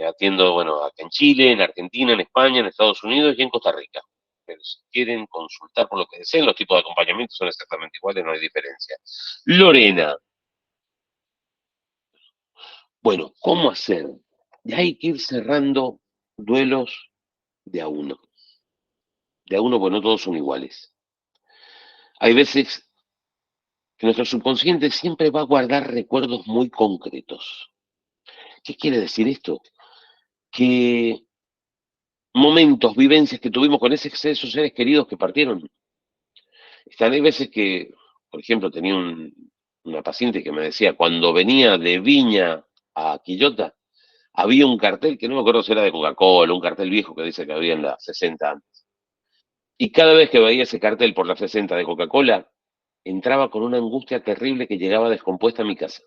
Atiendo, bueno, acá en Chile, en Argentina, en España, en Estados Unidos y en Costa Rica. Pero si quieren consultar por lo que deseen, los tipos de acompañamiento son exactamente iguales, no hay diferencia. Lorena, bueno, ¿cómo hacer? Ya hay que ir cerrando duelos de a uno. De a uno, pues no todos son iguales. Hay veces que nuestro subconsciente siempre va a guardar recuerdos muy concretos. ¿Qué quiere decir esto? Que momentos, vivencias que tuvimos con esos seres queridos que partieron. Hay veces que, por ejemplo, tenía una paciente que me decía, cuando venía de Viña a Quillota, había un cartel que no me acuerdo si era de Coca-Cola, un cartel viejo que dice que había en la 60 antes. Y cada vez que veía ese cartel por la 60 de Coca-Cola, entraba con una angustia terrible que llegaba descompuesta a mi casa.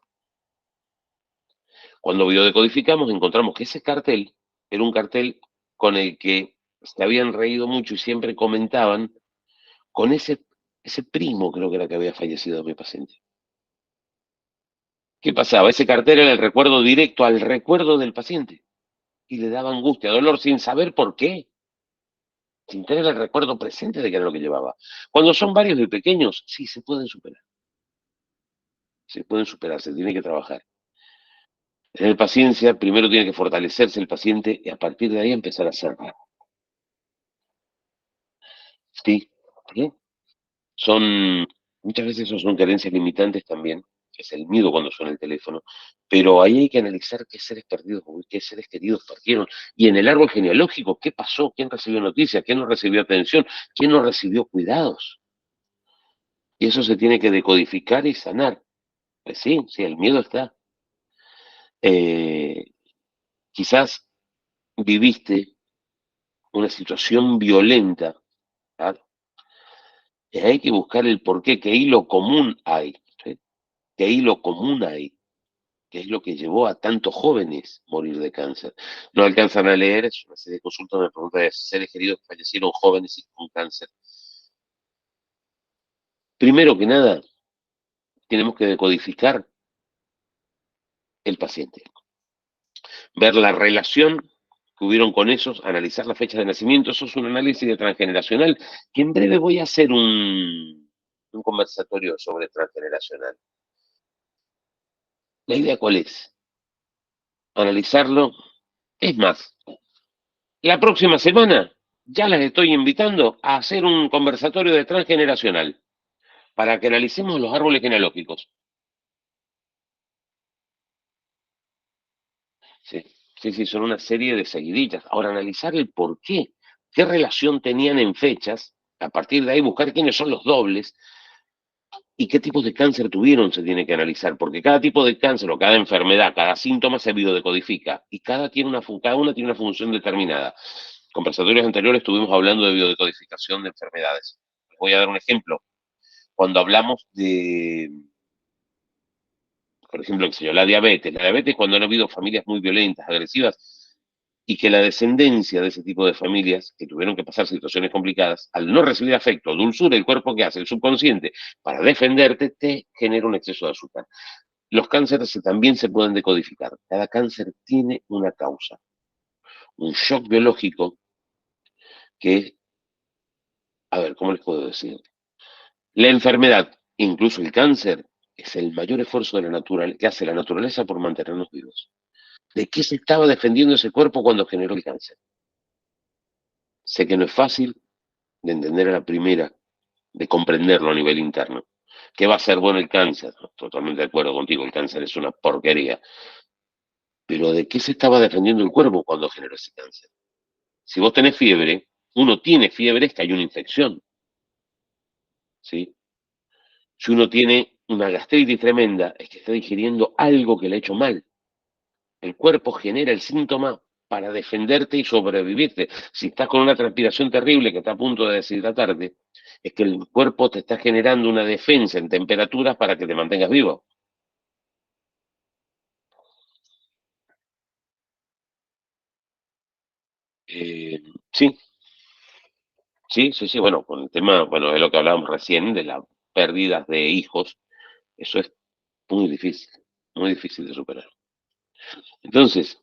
Cuando biodecodificamos, encontramos que ese cartel era un cartel con el que se habían reído mucho y siempre comentaban con ese primo, creo que era que había fallecido mi paciente. ¿Qué pasaba? Ese cartel era el recuerdo directo al recuerdo del paciente y le daba angustia, dolor sin saber por qué. sin tener el recuerdo presente de qué era lo que llevaba. Cuando son varios y pequeños, sí, se pueden superar, se tiene que trabajar. Tener paciencia, primero tiene que fortalecerse el paciente y a partir de ahí empezar a hacerlo. Sí, ¿sí? Son, muchas veces eso son carencias limitantes también, es el miedo cuando suena el teléfono, pero ahí hay que analizar qué seres perdidos, qué seres queridos partieron, y en el árbol genealógico, qué pasó, quién recibió noticias, quién no recibió atención, quién no recibió cuidados. Y eso se tiene que decodificar y sanar. Pues sí, sí, el miedo está. Eh, quizás viviste una situación violenta, ¿verdad? Y hay que buscar el porqué, qué hilo común hay, ¿sí? ¿Qué hilo común hay? ¿Qué es lo que llevó a tantos jóvenes morir de cáncer? No alcanzan a leer, es una serie de consultas, me pregunta de seres queridos que fallecieron jóvenes y con cáncer. Primero que nada, tenemos que decodificar el paciente, ver la relación que hubieron con esos, analizar la fecha de nacimiento. Eso es un análisis de transgeneracional, que en breve voy a hacer un conversatorio sobre transgeneracional. ¿La idea cuál es? Analizarlo. Es más, la próxima semana ya las estoy invitando a hacer un conversatorio de transgeneracional para que analicemos los árboles genealógicos. Sí, sí, sí, son una serie de seguidillas. Ahora, analizar el por qué, qué relación tenían en fechas, a partir de ahí buscar quiénes son los dobles y qué tipos de cáncer tuvieron se tiene que analizar, porque cada tipo de cáncer o cada enfermedad, cada síntoma se biodecodifica y cada una tiene una función determinada. Conversatorios anteriores estuvimos hablando de biodecodificación de enfermedades. Voy a dar un ejemplo. Cuando hablamos de, por ejemplo, la diabetes cuando han habido familias muy violentas, agresivas, y que la descendencia de ese tipo de familias que tuvieron que pasar situaciones complicadas, al no recibir afecto, dulzura, el cuerpo que hace, el subconsciente, para defenderte, te genera un exceso de azúcar. Los cánceres también se pueden decodificar. Cada cáncer tiene una causa, un shock biológico que es, a ver, ¿cómo les puedo decir? La enfermedad, incluso el cáncer, es el mayor esfuerzo de la naturaleza, que hace la naturaleza por mantenernos vivos. ¿De qué se estaba defendiendo ese cuerpo cuando generó el cáncer? Sé que no es fácil de entender a la primera, de comprenderlo a nivel interno. ¿Qué va a ser bueno el cáncer? Totalmente de acuerdo contigo, el cáncer es una porquería. Pero ¿de qué se estaba defendiendo el cuerpo cuando generó ese cáncer? Si vos tenés fiebre, uno tiene fiebre es que hay una infección, ¿sí? Si uno tiene una gastritis tremenda, es que está digiriendo algo que le ha hecho mal. El cuerpo genera el síntoma para defenderte y sobrevivirte. Si estás con una transpiración terrible que está a punto de deshidratarte, es que el cuerpo te está generando una defensa en temperaturas para que te mantengas vivo. Eh, sí, sí, sí, sí. Bueno, con el tema, bueno, de lo que hablábamos recién, de las pérdidas de hijos, eso es muy difícil de superar. Entonces,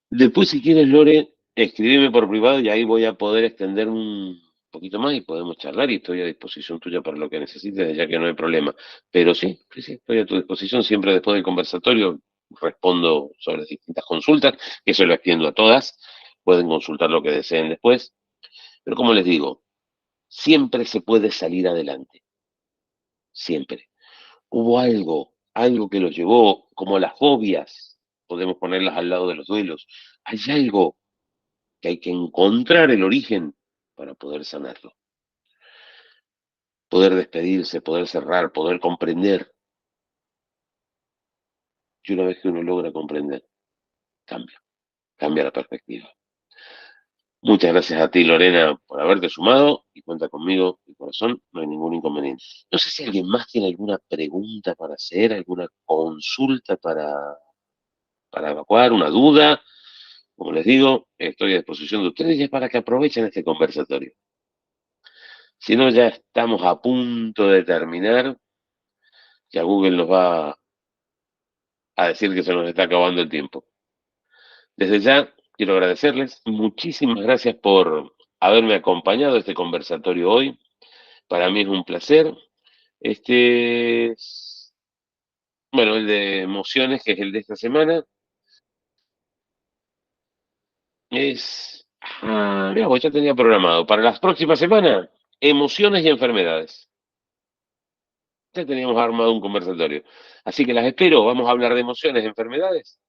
después, si quieres, Lore, escríbeme por privado y ahí voy a poder extender un poquito más y podemos charlar y estoy a disposición tuya para lo que necesites, ya que no hay problema. Pero sí, sí, sí, estoy a tu disposición. Siempre después del conversatorio respondo sobre las distintas consultas, que eso lo extiendo a todas. Pueden consultar lo que deseen después. Pero como les digo, siempre se puede salir adelante, siempre. Hubo algo que los llevó, como las fobias, podemos ponerlas al lado de los duelos. Hay algo que hay que encontrar el origen para poder sanarlo, poder despedirse, poder cerrar, poder comprender. Y una vez que uno logra comprender, cambia, cambia la perspectiva. Muchas gracias a ti, Lorena, por haberte sumado y cuenta conmigo, mi corazón, no hay ningún inconveniente. No sé si alguien más tiene alguna pregunta para hacer, alguna consulta para evacuar, una duda. Como les digo, estoy a disposición de ustedes ya para que aprovechen este conversatorio. Si no, ya estamos a punto de terminar. Ya Google nos va a decir que se nos está acabando el tiempo. Desde ya, quiero agradecerles. Muchísimas gracias por haberme acompañado a este conversatorio hoy. Para mí es un placer. Este, bueno, el de emociones, que es el de esta semana, es... mira, pues ya tenía programado. Para las próximas semanas, emociones y enfermedades. Ya teníamos armado un conversatorio. Así que las espero. Vamos a hablar de emociones, enfermedades.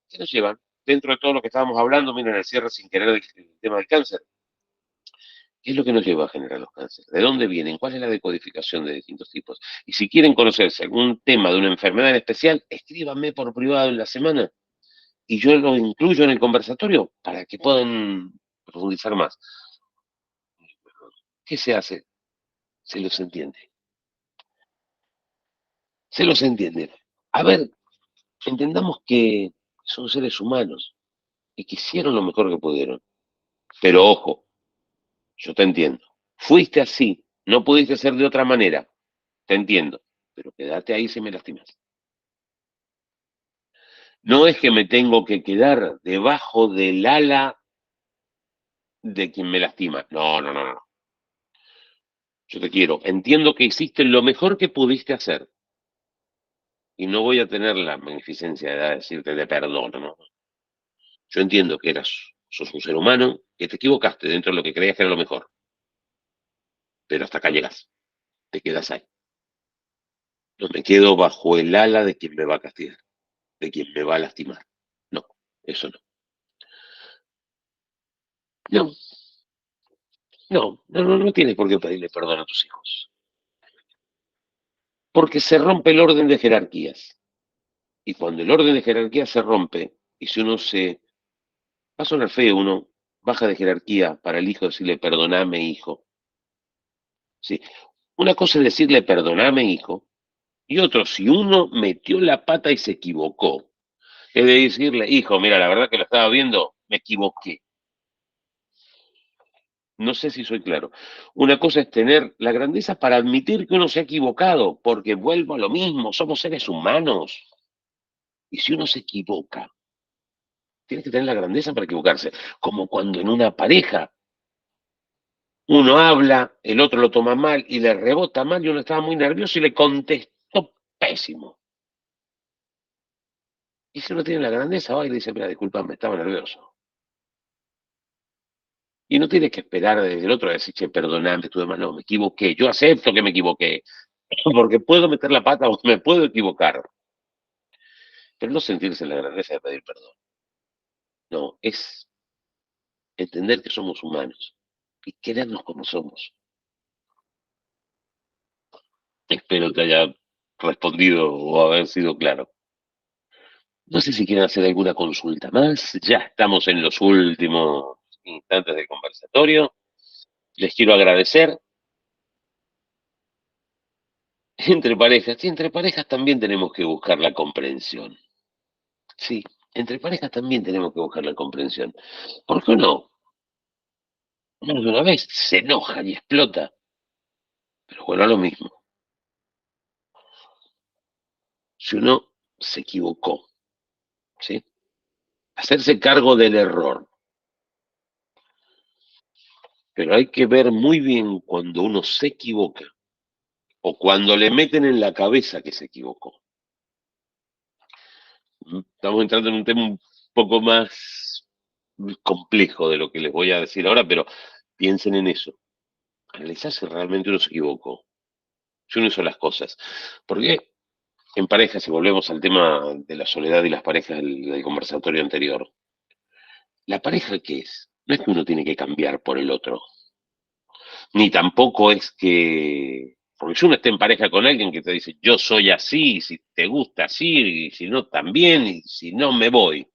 ¿Qué nos llevan? Dentro de todo lo que estábamos hablando, miren el cierre sin querer del tema del cáncer. ¿Qué es lo que nos lleva a generar los cánceres? ¿De dónde vienen? ¿Cuál es la decodificación de distintos tipos? Y si quieren conocerse algún tema de una enfermedad en especial, escríbanme por privado en la semana y yo lo incluyo en el conversatorio para que puedan profundizar más. ¿Qué se hace? Se los entiende. Se los entiende. A ver, entendamos que son seres humanos y que hicieron lo mejor que pudieron. Pero ojo, yo te entiendo. Fuiste así, no pudiste ser de otra manera. Te entiendo. Pero quédate ahí si me lastimas. No es que me tengo que quedar debajo del ala de quien me lastima. No, no, no, no. Yo te quiero. Entiendo que hiciste lo mejor que pudiste hacer. Y no voy a tener la magnificencia de decirte de perdón, ¿no? Yo entiendo que sos un ser humano, que te equivocaste dentro de lo que creías que era lo mejor. Pero hasta acá llegas. Te quedas ahí. No me quedo bajo el ala de quien me va a castigar, de quien me va a lastimar. No, eso no. No, no tienes por qué pedirle perdón a tus hijos. Porque se rompe el orden de jerarquías. Y cuando el orden de jerarquía se rompe, y si uno va a sonar feo, uno baja de jerarquía para el hijo decirle perdoname, hijo. ¿Sí? Una cosa es decirle perdoname, hijo, y otro, si uno metió la pata y se equivocó, es de decirle, hijo, mira, la verdad que lo estaba viendo, me equivoqué. No sé si soy claro. Una cosa es tener la grandeza para admitir que uno se ha equivocado, porque vuelvo a lo mismo, somos seres humanos. Y si uno se equivoca, tiene que tener la grandeza para equivocarse. Como cuando en una pareja uno habla, el otro lo toma mal y le rebota mal y uno estaba muy nervioso y le contestó pésimo. Y si uno tiene la grandeza, va y le dice, mira, disculpame, estaba nervioso. Y no tienes que esperar desde el otro a decir, che, perdoname, estuve mal, no, me equivoqué. Yo acepto que me equivoqué, porque puedo meter la pata o me puedo equivocar. Pero no sentirse la grandeza de pedir perdón. No, es entender que somos humanos y querernos como somos. Espero te haya respondido o haber sido claro. No sé si quieren hacer alguna consulta más. Ya estamos en los últimos instantes del conversatorio. Les quiero agradecer. Entre parejas, sí, entre parejas también tenemos que buscar la comprensión. Sí, entre parejas también tenemos que buscar la comprensión. ¿Por qué no? Más de una vez se enoja y explota. Pero bueno, a lo mismo. Si uno se equivocó, ¿sí? Hacerse cargo del error. Pero hay que ver muy bien cuando uno se equivoca o cuando le meten en la cabeza que se equivocó. Estamos entrando en un tema un poco más complejo de lo que les voy a decir ahora, pero piensen en eso. Analizar si realmente uno se equivocó, si uno hizo las cosas. Porque en pareja, si volvemos al tema de la soledad y las parejas del conversatorio anterior, ¿la pareja qué es? No es que uno tiene que cambiar por el otro, ni tampoco es que, porque si uno está en pareja con alguien que te dice, yo soy así, y si te gusta así, y si no también, y si no me voy.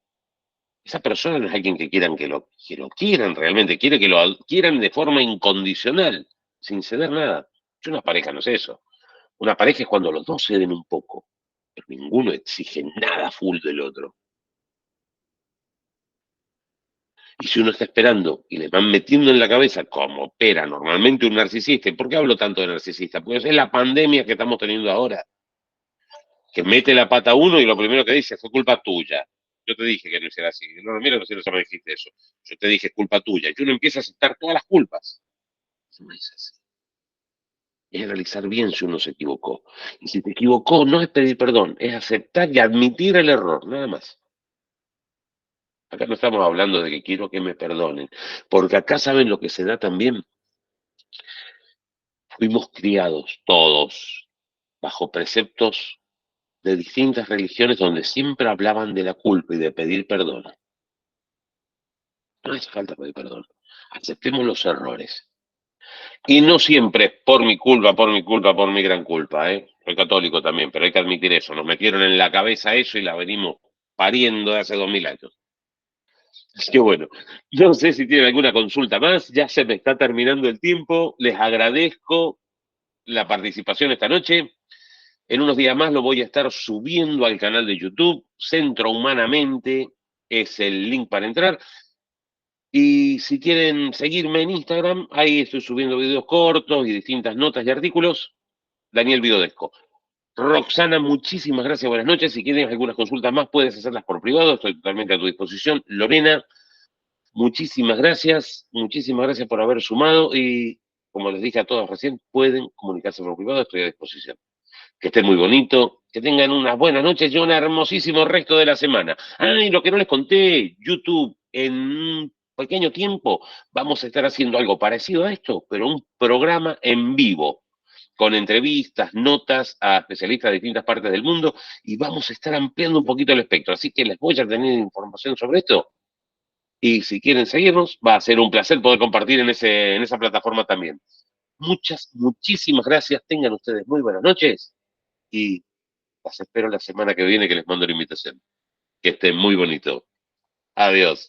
Esa persona no es alguien que quieran que lo quieran realmente, quiere que lo quieran de forma incondicional, sin ceder nada. Yo una pareja no es eso. Una pareja es cuando los dos ceden un poco, pero ninguno exige nada full del otro. Y si uno está esperando y le van metiendo en la cabeza, como opera normalmente un narcisista, ¿y por qué hablo tanto de narcisista? Porque es la pandemia que estamos teniendo ahora, que mete la pata a uno y lo primero que dice fue culpa tuya. Yo te dije que no hiciera así. No, mira, no sé si me dijiste eso. Yo te dije, es culpa tuya. Y uno empieza a aceptar todas las culpas. No es así. Es analizar bien si uno se equivocó. Y si te equivocó, no es pedir perdón, es aceptar y admitir el error, nada más. Acá no estamos hablando de que quiero que me perdonen, porque acá saben lo que se da también. Fuimos criados todos bajo preceptos de distintas religiones donde siempre hablaban de la culpa y de pedir perdón. No hace falta pedir perdón. Aceptemos los errores. Y no siempre por mi culpa, por mi culpa, por mi gran culpa, ¿eh? Soy católico también, pero hay que admitir eso. Nos metieron en la cabeza eso y la venimos pariendo de hace 2000 años. Así que bueno, no sé si tienen alguna consulta más. Ya se me está terminando el tiempo. Les agradezco la participación esta noche. En unos días más lo voy a estar subiendo al canal de YouTube. Centro Humanamente es el link para entrar. Y si quieren seguirme en Instagram, ahí estoy subiendo videos cortos y distintas notas y artículos. Daniel Vidodesco. Roxana, muchísimas gracias, buenas noches. Si tienes algunas consultas más, puedes hacerlas por privado, estoy totalmente a tu disposición. Lorena, muchísimas gracias por haber sumado y como les dije a todos recién, pueden comunicarse por privado, estoy a disposición. Que estén muy bonito, que tengan unas buenas noches y un hermosísimo resto de la semana. Ah, y lo que no les conté, YouTube, en un pequeño tiempo vamos a estar haciendo algo parecido a esto, pero un programa en vivo, con entrevistas, notas a especialistas de distintas partes del mundo, y vamos a estar ampliando un poquito el espectro. Así que les voy a tener información sobre esto. Y si quieren seguirnos, va a ser un placer poder compartir en esa plataforma también. Muchísimas gracias. Tengan ustedes muy buenas noches y las espero la semana que viene que les mando la invitación. Que estén muy bonito. Adiós.